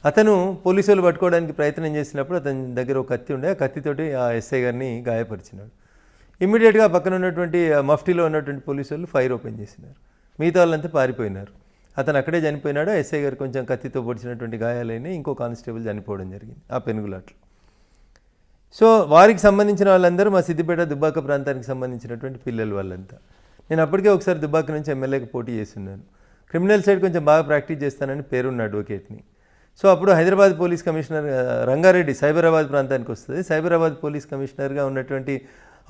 అతను పోలీసు వాళ్ళు పట్టుకోవడానికి ప్రయత్నం చేసినప్పుడు అతని దగ్గర ఒక కత్తి ఉండే, ఆ కత్తితోటి ఆ ఎస్ఐ గారిని గాయపరిచినాడు. ఇమ్మీడియట్గా పక్కన ఉన్నటువంటి మఫ్టీలో ఉన్నటువంటి పోలీసు వాళ్ళు ఫైర్ ఓపెన్ చేసినారు. మిగతా వాళ్ళంతా పారిపోయినారు. అతను అక్కడే చనిపోయినాడు. ఎస్ఐ గారు కొంచెం కత్తితో పొడిచినటువంటి గాయాలైన ఇంకో కానిస్టేబుల్ చనిపోవడం జరిగింది ఆ పెనుగులాట్లో. సో వారికి సంబంధించిన వాళ్ళందరూ మా సిద్దిపేట దుబ్బాక ప్రాంతానికి సంబంధించినటువంటి పిల్లలు వాళ్ళంతా. నేను అప్పటికే ఒకసారి దుబ్బాక నుంచి ఎమ్మెల్యేకి పోటీ చేస్తున్నాను. క్రిమినల్ సైడ్ కొంచెం బాగా ప్రాక్టీస్ చేస్తానని పేరున్న అడ్వకేట్ని. సో అప్పుడు హైదరాబాద్ పోలీస్ కమిషనర్ రంగారెడ్డి సైబరాబాద్ ప్రాంతానికి వస్తుంది. సైబరాబాద్ పోలీస్ కమిషనర్గా ఉన్నటువంటి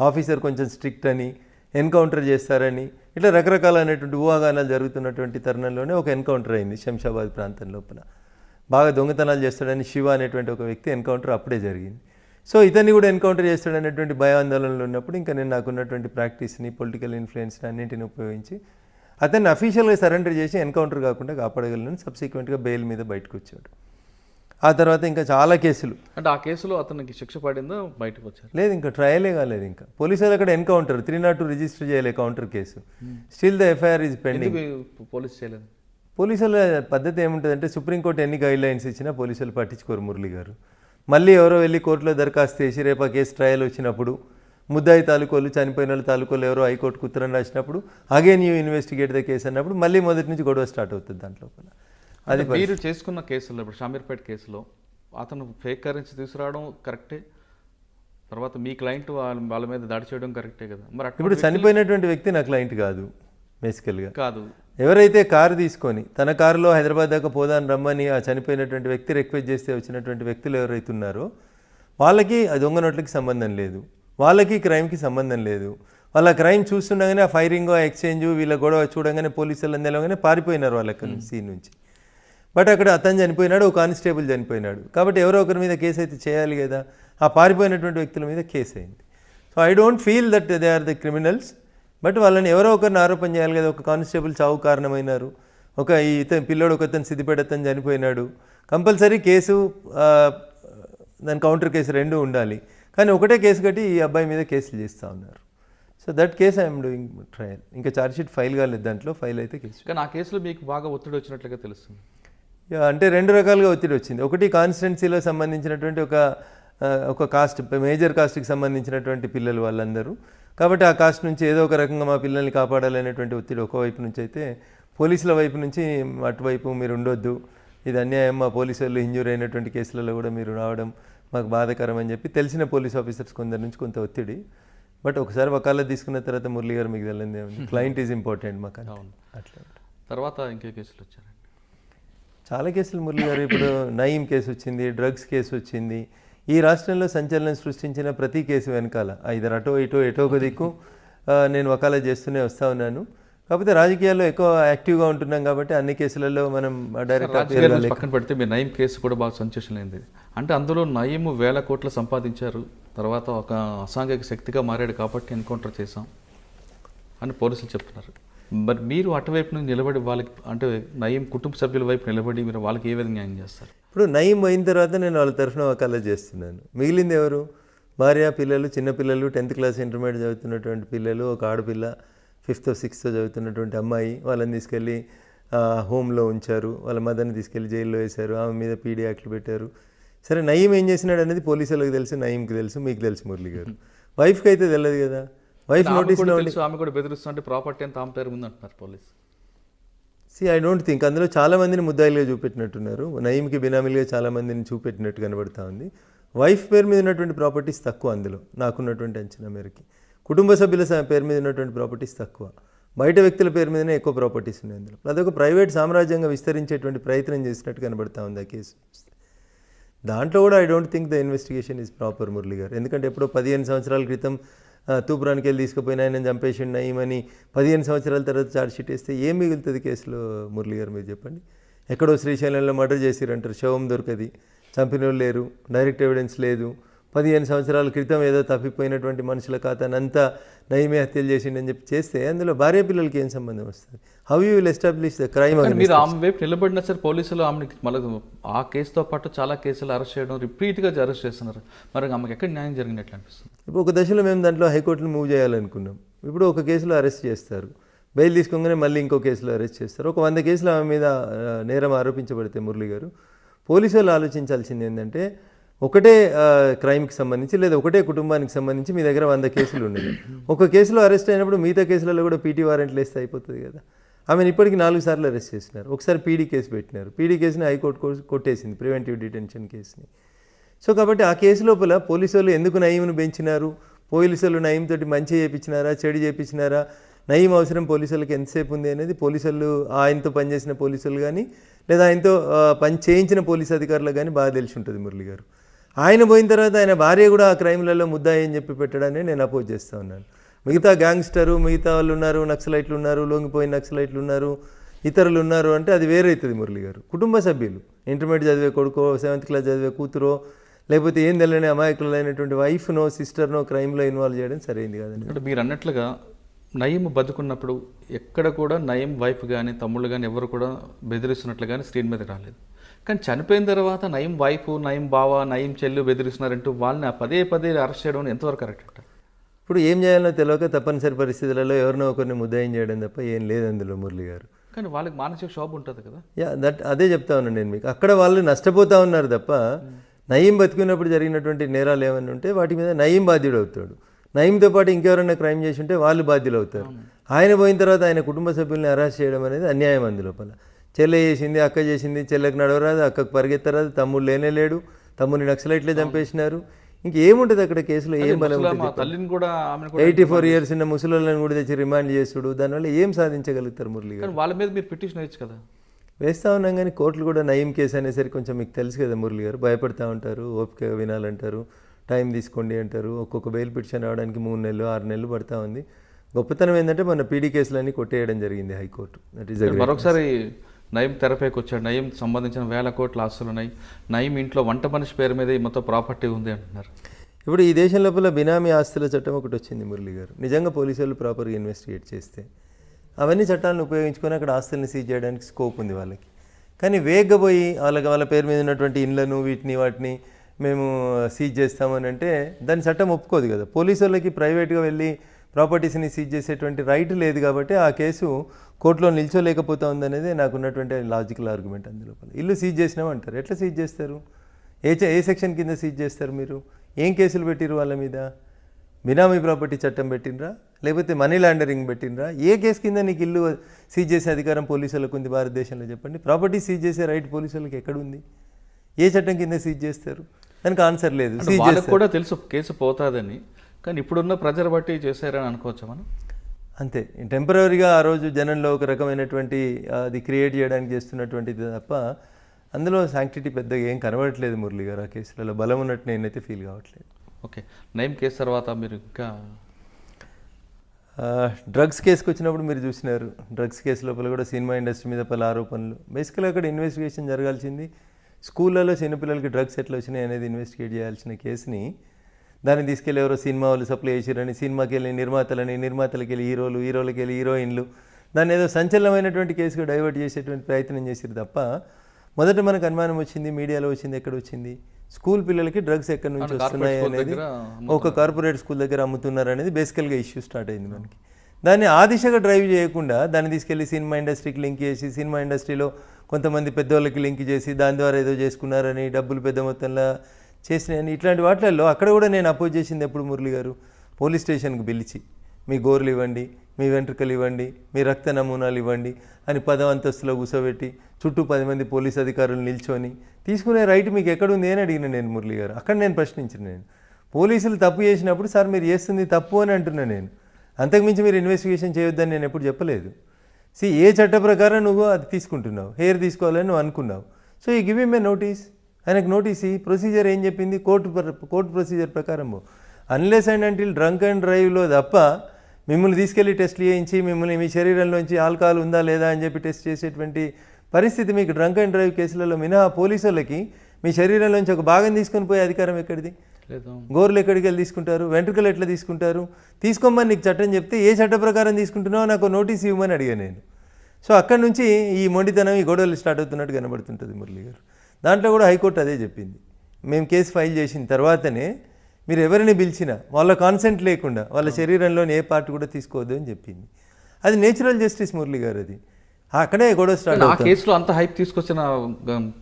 ఆఫీసర్ కొంచెం స్ట్రిక్ట్ అని, ఎన్కౌంటర్ చేస్తారని, ఇట్లా రకరకాలైనటువంటి ఊహాగానాలు జరుగుతున్నటువంటి తరుణంలోనే ఒక ఎన్కౌంటర్ అయింది శంషాబాద్ ప్రాంతం లోపల. బాగా దొంగతనాలు చేస్తాడని శివ అనేటువంటి ఒక వ్యక్తి ఎన్కౌంటర్ అప్పుడే జరిగింది. సో ఇతన్ని కూడా ఎన్కౌంటర్ చేస్తాడనేటువంటి భయాందోళనలు ఉన్నప్పుడు ఇంకా నేను నాకున్నటువంటి ప్రాక్టీస్ని, పొలిటికల్ ఇన్ఫ్లుయెన్స్ని అన్నింటిని ఉపయోగించి అతన్ని అఫీషియల్గా సరెండర్ చేసి ఎన్కౌంటర్ కాకుండా కాపాడగలను. సబ్సిక్వెంట్గా బెయిల్ మీద బయటకు వచ్చాడు. ఆ తర్వాత ఇంకా చాలా కేసులు. అంటే ఆ కేసులో అతనికి శిక్ష పడిందో బయటకు వచ్చారు? లేదు, ఇంకా ట్రయలే కాలేదు. ఇంకా పోలీసులు అక్కడ ఎన్కౌంటర్ 302 రిజిస్టర్ చేయలేదు counter case. Still the FIR is pending. Police చేయలేదు. పోలీసుల పద్ధతి ఏముంటుందంటే సుప్రీంకోర్టు ఎన్ని గైడ్ లైన్స్ ఇచ్చినా పోలీసులు పట్టించుకోరు మురళి గారు. మళ్ళీ ఎవరో వెళ్ళి కోర్టులో దరఖాస్తు చేసి రేపు ఆ కేసు ట్రయల్ వచ్చినప్పుడు ముద్దాయి తాలూకోలు, చనిపోయిన వాళ్ళు తాలూకోలు ఎవరో హైకోర్టుకు ఉత్తరం రాసినప్పుడు again you investigate the case అన్నప్పుడు మళ్ళీ మొదటి నుంచి గొడవ స్టార్ట్ అవుతుంది దాంట్లో. అది మీరు చేసుకున్న కేసులో ఇప్పుడు షామీర్పేట కేసులో అతను ఫేక్ కరెన్సీ తీసుకురావడం కరెక్టే, తర్వాత మీ క్లయింట్ వాళ్ళ మీద దాడి చేయడం కరెక్టే కదా. మరి ఇప్పుడు చనిపోయినటువంటి వ్యక్తి నా క్లయింట్ కాదు, బేసికల్గా కాదు. ఎవరైతే కారు తీసుకొని తన కారులో హైదరాబాద్ దాకా పోదాన్ని రమ్మని ఆ చనిపోయినటువంటి వ్యక్తి రిక్వెస్ట్ చేస్తే వచ్చినటువంటి వ్యక్తులు ఎవరైతే ఉన్నారో వాళ్ళకి ఆ దొంగ నోట్లకి సంబంధం లేదు, వాళ్ళకి క్రైమ్కి సంబంధం లేదు. వాళ్ళ క్రైమ్ చూస్తుండగానే ఆ ఫైరింగ్, ఆ ఎక్స్చేంజ్, వీళ్ళ గొడవ చూడగానే పోలీసులు అందెలగానే పారిపోయినారు వాళ్ళకి సీన్ నుంచి. బట్ అక్కడ అతను చనిపోయినాడు, ఒక కానిస్టేబుల్ చనిపోయినాడు. కాబట్టి ఎవరో ఒకరి మీద కేసు అయితే చేయాలి కదా. ఆ పారిపోయినటువంటి వ్యక్తుల మీద కేసు అయింది. So I don't feel that they are the criminals, but వాళ్ళని ఎవరో ఒకరిని ఆరోపణ చేయాలి కదా. ఒక కానిస్టేబుల్ చావు కారణమైనారు, ఒక ఇతను పిల్లోడు ఒకతను సిద్దిపేట అతను చనిపోయినాడు. కంపల్సరీ కేసు, దాని కౌంటర్ కేసు 2 ఉండాలి. కానీ ఒకటే కేసు కట్టి ఈ అబ్బాయి మీద కేసులు చేస్తూ ఉన్నారు. So that case I'm doing trial. ఇంకా ఛార్జ్షీట్ ఫైల్ కాలేదు, దాంట్లో ఫైల్ అయితే కేసు. కానీ ఆ కేసులో మీకు బాగా ఒత్తిడి వచ్చినట్లుగా తెలుస్తుంది. అంటే 2 రకాలుగా ఒత్తిడి వచ్చింది. ఒకటి కాన్స్టిట్యున్సీలో సంబంధించినటువంటి ఒక కాస్ట్, మేజర్ కాస్ట్కి సంబంధించినటువంటి పిల్లలు వాళ్ళందరూ. కాబట్టి ఆ కాస్ట్ నుంచి ఏదో ఒక రకంగా మా పిల్లల్ని కాపాడాలనేటువంటి ఒత్తిడి ఒకవైపు నుంచి అయితే, పోలీసుల వైపు నుంచి అటువైపు మీరు ఉండొద్దు, ఇది అన్యాయం, మా పోలీసు వాళ్ళు ఇంజూర్ అయినటువంటి కేసులలో కూడా మీరు రావడం మాకు బాధాకరం అని చెప్పి తెలిసిన పోలీస్ ఆఫీసర్స్ కొందరి నుంచి కొంత ఒత్తిడి. బట్ ఒకసారి వకాలత్ తీసుకున్న తర్వాత మురళి గారు మీకు తెలియదే ఉంది, క్లయింట్ ఈజ్ ఇంపార్టెంట్ మాకు అట్లా. తర్వాత ఇంకే కేసులు వచ్చారండి? చాలా కేసులు మురళి గారు. ఇప్పుడు నయీం కేసు వచ్చింది, డ్రగ్స్ కేసు వచ్చింది. ఈ రాష్ట్రంలో సంచలనం సృష్టించిన ప్రతి కేసు వెనకాల ఐదర్ అటో ఇటో ఎటో ఒక దిక్కు నేను వకాలత్ చేస్తూనే వస్తూ ఉన్నాను. కాకపోతే రాజకీయాల్లో ఎక్కువ యాక్టివ్గా ఉంటున్నాం కాబట్టి అన్ని కేసులలో మనం డైరెక్ట్ పక్కన పెడితే మీ నయీం కేసు కూడా బాగా సంచలనం అయింది. అంటే అందులో నయీం 1000 కోట్లు సంపాదించారు, తర్వాత ఒక అసాంఘిక శక్తిగా మారాడు కాబట్టి ఎన్కౌంటర్ చేశాం అని పోలీసులు చెప్తున్నారు. మరి మీరు అటువైపు నుంచి నిలబడి వాళ్ళకి, అంటే నయీం కుటుంబ సభ్యుల వైపు నిలబడి మీరు వాళ్ళకి ఏ విధంగా న్యాయం చేస్తారు? ఇప్పుడు నయీం అయిన తర్వాత నేను వాళ్ళ తరఫున వకాలత్ చేస్తున్నాను. మిగిలింది ఎవరు? భార్య, పిల్లలు, చిన్నపిల్లలు, 10th క్లాస్ ఇంటర్మీడియట్ చదువుతున్నటువంటి పిల్లలు, ఒక ఆడపిల్ల 5th 6th చదువుతున్నటువంటి అమ్మాయి. వాళ్ళని తీసుకెళ్ళి హోమ్లో ఉంచారు, వాళ్ళ మదర్ని తీసుకెళ్ళి జైల్లో వేశారు, ఆమె మీద పీడీ యాక్ట్లు పెట్టారు. సరే, నయీం ఏం చేసినాడు అనేది పోలీసులకు తెలుసు, నయీంకి తెలుసు, మీకు తెలుసు మురళి గారు. వైఫ్కి అయితే తెలియదు కదా. వైఫ్ నోటీస్లో ఆమె కూడా బెదిరిస్తుంటే ప్రాపర్టీ అంతా ఆమె పేరు ముందు అంటున్నారు పోలీసు. ఐ డోంట్ థింక్ అందులో చాలామందిని ముద్దాయిలుగా చూపెట్టినట్టున్నారు. నయీంకి బినామీలుగా చాలామందిని చూపెట్టినట్టు కనబడతా ఉంది. వైఫ్ పేరు మీద ఉన్నటువంటి ప్రాపర్టీస్ తక్కువ అందులో, నాకున్నటువంటి అంచనా మేరకి. కుటుంబ సభ్యుల పేరు మీద ఉన్నటువంటి ప్రాపర్టీస్ తక్కువ, బయట వ్యక్తుల పేరు మీదనే ఎక్కువ ప్రాపర్టీస్ ఉన్నాయి అందులో. అదొక ప్రైవేట్ సామ్రాజ్యంగా విస్తరించేటువంటి ప్రయత్నం చేసినట్టు కనబడతా ఉంది ఆ కేసు. దాంట్లో కూడా I don't think the investigation is proper Murali గారు. ఎందుకంటే ఎప్పుడో 15 సంవత్సరాల క్రితం తూపురానికి వెళ్ళి తీసుకుపోయినా ఆయన చంపేసిండు నయీమని 15 సంవత్సరాల తర్వాత ఛార్జ్షీట్ వేస్తే ఏం మిగులుతుంది కేసులో మురళి గారు? మీరు చెప్పండి. ఎక్కడో శ్రీశైలంలో మర్డర్ చేసిరంటారు, శవం దొరకది, చంపిన వాళ్ళు లేరు, డైరెక్ట్ ఎవిడెన్స్ లేదు. 15 సంవత్సరాల క్రితం ఏదో తప్పిపోయినటువంటి మనుషుల ఖాతానంతా నయీమే హత్యలు చేసిండని చెప్పి చేస్తే అందులో భార్య పిల్లలకి ఏం సంబంధం వస్తుంది? How you will establish the crime? మీరు ఆమె వైపు నిలబడినా సరే పోలీసులు ఆమెకి మళ్ళీ ఆ కేసుతో పాటు చాలా కేసులు అరెస్ట్ చేయడం, రిపీట్గా అరెస్ట్ చేస్తున్నారు. మరి ఆమెకి ఎక్కడ న్యాయం జరిగినట్లు అనిపిస్తుంది? ఇప్పుడు ఒక దశలో మేము దాంట్లో హైకోర్టును మూవ్ చేయాలనుకున్నాం. ఇప్పుడు ఒక కేసులో అరెస్ట్ చేస్తారు, బెయిల్ తీసుకోగానే మళ్ళీ ఇంకో కేసులో అరెస్ట్ చేస్తారు. ఒక 100 కేసులు ఆమె మీద నేరం ఆరోపించబడితే మురళి గారు, పోలీసు వాళ్ళు ఆలోచించాల్సింది ఏంటంటే, ఒకటే క్రైమ్కి సంబంధించి లేదా ఒకటే కుటుంబానికి సంబంధించి మీ దగ్గర 100 కేసులు ఉన్నాయి. ఒక కేసులో అరెస్ట్ అయినప్పుడు మిగతా కేసులలో కూడా పీటీ వారెంట్లు వేస్తే అయిపోతుంది కదా. ఆమెను ఇప్పటికి 4 సార్లు అరెస్ట్ చేసినారు. ఒకసారి పీడీ కేసు పెట్టినారు, పీడీ కేసుని హైకోర్టు కొట్టేసింది, ప్రివెంటివ్ డిటెన్షన్ కేసుని. సో కాబట్టి ఆ కేసు లోపల పోలీసు వాళ్ళు ఎందుకు నయీంను పెంచినారు, పోలీసు వాళ్ళు నయీం తోటి మంచి చేయించినారా, చెడు చేయించినారా, నయీం అవసరం పోలీసులకు ఎంతసేపు ఉంది అనేది పోలీసు వాళ్ళు, ఆయనతో పనిచేసిన పోలీసులు కానీ లేదా ఆయనతో పని చేయించిన పోలీసు అధికారులకు కానీ బాగా తెలిసి ఉంటుంది మురళి గారు. ఆయన పోయిన తర్వాత ఆయన భార్య కూడా ఆ క్రైమ్లలో ముద్దాయి అని చెప్పి పెట్టడాన్ని నేను అపోజ్ చేస్తూ ఉన్నాను. మిగతా గ్యాంగ్స్టరు, మిగతా వాళ్ళు ఉన్నారు, నక్సలైట్లు ఉన్నారు, లొంగిపోయిన నక్సలైట్లు ఉన్నారు, ఇతరులు ఉన్నారు అంటే అది వేరైతుంది మురళి గారు. కుటుంబ సభ్యులు, ఇంటర్మీడియట్ చదివే కొడుకో, 7th క్లాస్ చదివే కూతురో, లేకపోతే ఏం తెలియని అమాయకులైనటువంటి వైఫ్నో సిస్టర్నో క్రైమ్లో ఇన్వాల్వ్ చేయడం సరైంది కాదండి. అంటే మీరు అన్నట్లుగా నయీం బతుకున్నప్పుడు ఎక్కడ కూడా నయీం వైఫ్ కానీ తమ్ముళ్ళు కానీ ఎవరు కూడా బెదిరిస్తున్నట్లు కానీ స్క్రీన్ మీద రాలేదు. కానీ చనిపోయిన తర్వాత నయీం వైఫ్, నయీం బావ, నయీం చెల్లు బెదిరిస్తున్నారంటూ వాళ్ళని పదే పదే అరెస్ట్ చేయడం ఎంతవరకు కరెక్ట్ అంటారు? ఇప్పుడు ఏం చేయాలో తెలియక తప్పనిసరి పరిస్థితులలో ఎవరినో ఒకరిని ముద్దాయం చేయడం తప్ప ఏం లేదు అందులో మురళి గారు. కానీ వాళ్ళకి మానసిక క్షోభ ఉంటుంది కదా. అదే చెప్తా ఉన్నాను నేను మీకు. అక్కడ వాళ్ళు నష్టపోతూ ఉన్నారు తప్ప నయీం బతుకున్నప్పుడు జరిగినటువంటి నేరాలు ఏమైనా ఉంటే వాటి మీద నయీం బాధ్యుడు అవుతాడు. నయీంతో పాటు ఇంకెవరైనా క్రైమ్ చేసి ఉంటే వాళ్ళు బాధ్యులు అవుతారు. ఆయన పోయిన తర్వాత ఆయన కుటుంబ సభ్యుల్ని అరెస్ట్ చేయడం అనేది అన్యాయం. అందులోపల చెల్లె చేసింది, అక్క చేసింది, చెల్లెకి నడవరాదు, అక్కకు పరిగెత్తరాదు, తమ్ముడు లేనే లేడు, తమ్ముడిని నక్సలైట్లే చంపేసినారు. ఇంకేముంటుంది అక్కడ కేసులో? ఏం బలం? 84 years ఉన్న ముసలిళ్ళని కూడా తెచ్చి రిమాండ్ చేసుడు, దానివల్ల ఏం సాధించగలుగుతారు మురళి గారు? వాళ్ళ మీద మీరు పిటిషన్ వేయచ్చు కదా. వేస్తూ ఉన్నాం కానీ కోర్టులు కూడా నయీం కేసు అనేసరికి కొంచెం మీకు తెలుసు కదా మురళి గారు, భయపడతా ఉంటారు, ఓపిక వినాలంటారు, టైం తీసుకోండి అంటారు. ఒక్కొక్క బెయిల్ పిటిషన్ రావడానికి 3 నెలలు 6 నెలలు పడతా ఉంది. గొప్పతనం ఏంటంటే మన పీడీ కేసులన్నీ కొట్టేయడం జరిగింది హైకోర్టు. మరొకసారి నయీం తెరపైకి వచ్చాడు. నయీం సంబంధించిన 1000 కోట్ల ఆస్తులు ఉన్నాయి. నయీం ఇంట్లో వంట మనిషి పేరు మీద మొత్తం ప్రాపర్టీ ఉంది అంటున్నారు. ఇప్పుడు ఈ దేశం లోపల బినామీ ఆస్తుల చట్టం ఒకటి వచ్చింది మురళి గారు. నిజంగా పోలీసు వాళ్ళు ప్రాపర్గా ఇన్వెస్టిగేట్ చేస్తే అవన్నీ చట్టాలను ఉపయోగించుకొని అక్కడ ఆస్తుల్ని సీజ్ చేయడానికి స్కోప్ ఉంది వాళ్ళకి. కానీ వేగగా పోయి వాళ్ళ పేరు మీద ఉన్నటువంటి ఇండ్లను వాటిని మేము సీజ్ చేస్తామని అంటే దాని చట్టం ఒప్పుకోదు కదా. పోలీసు వాళ్ళకి ప్రైవేట్గా వెళ్ళి ప్రాపర్టీస్ని సీజ్ చేసేటువంటి రైట్ లేదు కాబట్టి ఆ కేసు కోర్టులో నిల్చోలేకపోతా ఉందనేది నాకు ఉన్నటువంటి లాజికల్ ఆర్గ్యుమెంట్. అందులోపల ఇల్లు సీజ్ చేసినామంటారు, ఎట్లా సీజ్ చేస్తారు? ఏ సెక్షన్ కింద సీజ్ చేస్తారు? మీరు ఏం కేసులు పెట్టిరు వాళ్ళ మీద? బినామీ ప్రాపర్టీ చట్టం పెట్టినరా లేకపోతే మనీ లాండరింగ్ పెట్టినరా? ఏ కేసు కింద నీకు ఇల్లు సీజ్ చేసే అధికారం పోలీసులకు ఉంది భారతదేశంలో చెప్పండి? ప్రాపర్టీ సీజ్ చేసే రైట్ పోలీసులకు ఎక్కడుంది? ఏ చట్టం కింద సీజ్ చేస్తారు? దానికి ఆన్సర్ లేదు. అంటే వాళ్ళకు కూడా తెలుసు కేసు పోతాదని, కానీ ఇప్పుడున్న ప్రజలు బట్టి చేశారని అనుకోవచ్చా మనం? అంతే, టెంపరీగా ఆ రోజు జనంలో ఒక రకమైనటువంటి అది క్రియేట్ చేయడానికి చేస్తున్నటువంటిది తప్ప అందులో శాంక్టిటీ పెద్దగా ఏం కనబడట్లేదు మురళి గారు. ఆ కేసులలో బలం ఉన్నట్టు నేనైతే ఫీల్ కావట్లేదు. ఓకే, నయం కేసు తర్వాత మీరు ఇంకా డ్రగ్స్ కేసుకు వచ్చినప్పుడు మీరు చూసినారు, డ్రగ్స్ కేసు లోపల కూడా సినిమా ఇండస్ట్రీ మీద పలు ఆరోపణలు. బేసికల్గా అక్కడ ఇన్వెస్టిగేషన్ జరగాల్సింది స్కూళ్ళలో చిన్నపిల్లలకి డ్రగ్స్ ఎట్లా వచ్చినాయి అనేది ఇన్వెస్టిగేట్ చేయాల్సిన కేసుని దాన్ని తీసుకెళ్ళి ఎవరో సినిమా వాళ్ళు సప్లై చేసారని, సినిమాకి వెళ్ళి నిర్మాతలకి వెళ్ళి హీరోలకి వెళ్ళి హీరోయిన్లు, దాన్ని ఏదో సంచలనమైనటువంటి కేసుగా డైవర్ట్ చేసేటువంటి ప్రయత్నం చేసారు తప్ప మొదట మనకు అనుమానం వచ్చింది మీడియాలో వచ్చింది ఎక్కడ వచ్చింది? స్కూల్ పిల్లలకి డ్రగ్స్ ఎక్కడి నుంచి వస్తున్నాయి అనేది, ఒక కార్పొరేట్ స్కూల్ దగ్గర అమ్ముతున్నారు అనేది బేసికల్గా ఇష్యూ స్టార్ట్ అయింది మనకి. దాన్ని ఆ దిశగా డ్రైవ్ చేయకుండా దాన్ని తీసుకెళ్ళి సినిమా ఇండస్ట్రీకి లింక్ చేసి, సినిమా ఇండస్ట్రీలో కొంతమంది పెద్దవాళ్ళకి లింక్ చేసి దాని ద్వారా ఏదో చేసుకున్నారని, డబ్బులు పెద్ద మొత్తంలో చేసినాయని, ఇట్లాంటి వాటిల్లో అక్కడ కూడా నేను అపోజ్ చేసింది ఎప్పుడు మురళి గారు, పోలీస్ స్టేషన్కి పిలిచి మీ గోర్లు ఇవ్వండి, మీ వెంట్రుకలు ఇవ్వండి, మీ రక్త నమూనాలు ఇవ్వండి అని 10వ అంతస్తులో కూర్చోబెట్టి చుట్టూ 10 మంది పోలీస్ అధికారులు నిల్చొని తీసుకునే రైట్ మీకు ఎక్కడుంది అని అడిగిన నేను మురళి గారు. అక్కడ నేను ప్రశ్నించిన, నేను పోలీసులు తప్పు చేసినప్పుడు సార్ మీరు చేస్తుంది తప్పు అని అంటున్నా నేను, అంతకుమించి మీరు ఇన్వెస్టిగేషన్ చేయొద్దని నేను ఎప్పుడు చెప్పలేదు. ఏ చట్ట ప్రకారం నువ్వు అది తీసుకుంటున్నావు, హెయిర్ తీసుకోవాలని నువ్వు అనుకున్నావు, సో ఈ గివ్ హిమ్ ఏ నోటీస్, ఆయనకు నోటీస్ ఈ ప్రొసీజర్ ఏం చెప్పింది, కోర్టు ప్రొసీజర్ ప్రకారం unless and until drunk and డ్రైవ్లో తప్ప మిమ్మల్ని తీసుకెళ్ళి టెస్ట్లు చేయించి మిమ్మల్ని మీ శరీరంలోంచి ఆల్కహాల్ ఉందా లేదా అని చెప్పి టెస్ట్ చేసేటువంటి పరిస్థితి మీకు డ్రంక్ అండ్ డ్రైవ్ కేసులలో మినహా పోలీసు వాళ్ళకి మీ శరీరంలోంచి ఒక భాగం తీసుకొని పోయే అధికారం ఎక్కడిది? గోర్లు ఎక్కడికి వెళ్ళి తీసుకుంటారు, వెంట్రుకలు ఎట్లా తీసుకుంటారు? తీసుకోమని నీకు చట్టం చెప్తే ఏ చట్ట ప్రకారం తీసుకుంటున్నావు నాకు నోటీస్ ఇవ్వమని అడిగా నేను. సో అక్కడి నుంచి ఈ మొండితనం, ఈ గొడవలు స్టార్ట్ అవుతున్నట్టు కనబడుతుంటుంది మురళి గారు. దాంట్లో కూడా హైకోర్టు అదే చెప్పింది, మేము కేసు ఫైల్ చేసిన తర్వాతనే మీరు ఎవరిని పిలిచినా వాళ్ళ కాన్సెంట్ లేకుండా వాళ్ళ శరీరంలోని ఏ పార్ట్ కూడా తీసుకోవద్దు అని చెప్పింది. అది నేచురల్ జస్టిస్ మురళి గారు. అది అక్కడే గొడవ స్టార్ట్ అవుతుంది. ఆ కేసులో అంత హైప్ తీసుకొచ్చిన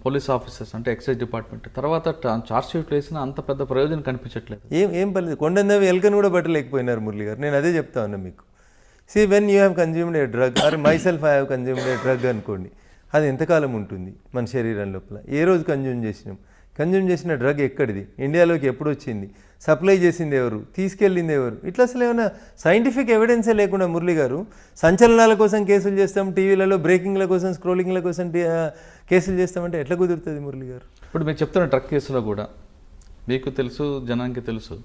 పోలీస్ ఆఫీసర్స్ అంటే ఎక్సైజ్ డిపార్ట్మెంట్ తర్వాత ఛార్జ్ షీట్ వేసిన అంత పెద్ద ప్రయోజనం కనిపించట్లేదు. ఏం పర్లేదు, కొండందవి ఎల్కను కూడా పట్టలేకపోయినారు మురళి గారు. నేను అదే చెప్తా ఉన్నా మీకు. When you have consumed a drug or myself I have consumed a drug అనుకోండి, అది ఎంతకాలం ఉంటుంది మన శరీరం లోపల, ఏ రోజు కన్జ్యూమ్ చేసిన డ్రగ్ ఎక్కడిది, ఇండియాలోకి ఎప్పుడు వచ్చింది, సప్లై చేసింది ఎవరు, తీసుకెళ్ళింది ఎవరు, ఇట్లా అసలు ఏమైనా సైంటిఫిక్ ఎవిడెన్సే లేకుండా మురళి గారు సంచలనాల కోసం కేసులు చేస్తాం, టీవీలలో బ్రేకింగ్ల కోసం స్క్రోలింగ్ల కోసం కేసులు చేస్తామంటే ఎట్లా కుదురుతుంది మురళి గారు? ఇప్పుడు మీరు చెప్తున్న డ్రగ్ కేసులో కూడా మీకు తెలుసు, జనానికి తెలుసు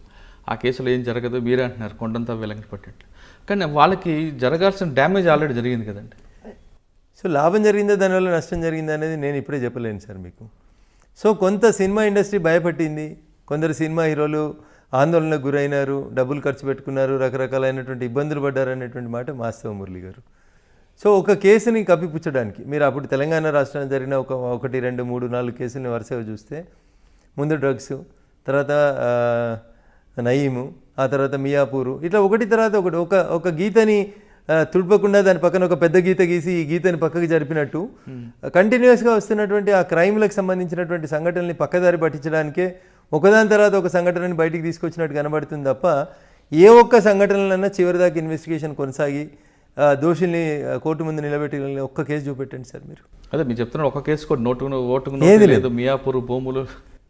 ఆ కేసులో ఏం జరగదు, మీరే అంటున్నారు కొండంతా వెలంకి పట్టినట్లు, కానీ వాళ్ళకి జరగాల్సిన డ్యామేజ్ ఆల్రెడీ జరిగింది కదండి. సో లాభం జరిగిందా దానివల్ల నష్టం జరిగిందా అనేది నేను ఇప్పుడే చెప్పలేను సార్ మీకు. సో కొంత సినిమా ఇండస్ట్రీ భయపట్టింది, కొందరు సినిమా హీరోలు ఆందోళనకు గురైనారు, డబ్బులు ఖర్చు పెట్టుకున్నారు, రకరకాలైనటువంటి ఇబ్బందులు పడ్డారు అనేటువంటి మాట వాస్తవం మురళి గారు. సో ఒక కేసుని కప్పిపుచ్చడానికి మీరు అప్పుడు తెలంగాణ రాష్ట్రంలో జరిగిన 1, 2, 3, 4 కేసులని వరుసగా చూస్తే ముందు డ్రగ్స్, తర్వాత నయీము, ఆ తర్వాత మియాపూరు, ఇట్లా ఒకటి తర్వాత ఒకటి ఒక గీతని తుడపకుండా దాని పక్కన ఒక పెద్ద గీత గీసి ఈ గీతని పక్కకి జరిపినట్టు కంటిన్యూస్గా వస్తున్నటువంటి ఆ క్రైమ్లకు సంబంధించినటువంటి సంఘటనల్ని పక్కదారి పట్టించడానికే ఒకదాని తర్వాత ఒక సంఘటనని బయటికి తీసుకొచ్చినట్టు కనబడుతుంది తప్ప ఏ ఒక్క సంఘటనలన్నా చివరిదాకా ఇన్వెస్టిగేషన్ కొనసాగి దోషుల్ని కోర్టు ముందు నిలబెట్టి ఒక్క కేసు చూపెట్టండి సార్ మీరు. అదే మీరు చెప్తున్నారు ఒక కేసు కూడా ఓటుకు లేదు, మియాపూర్ భూములు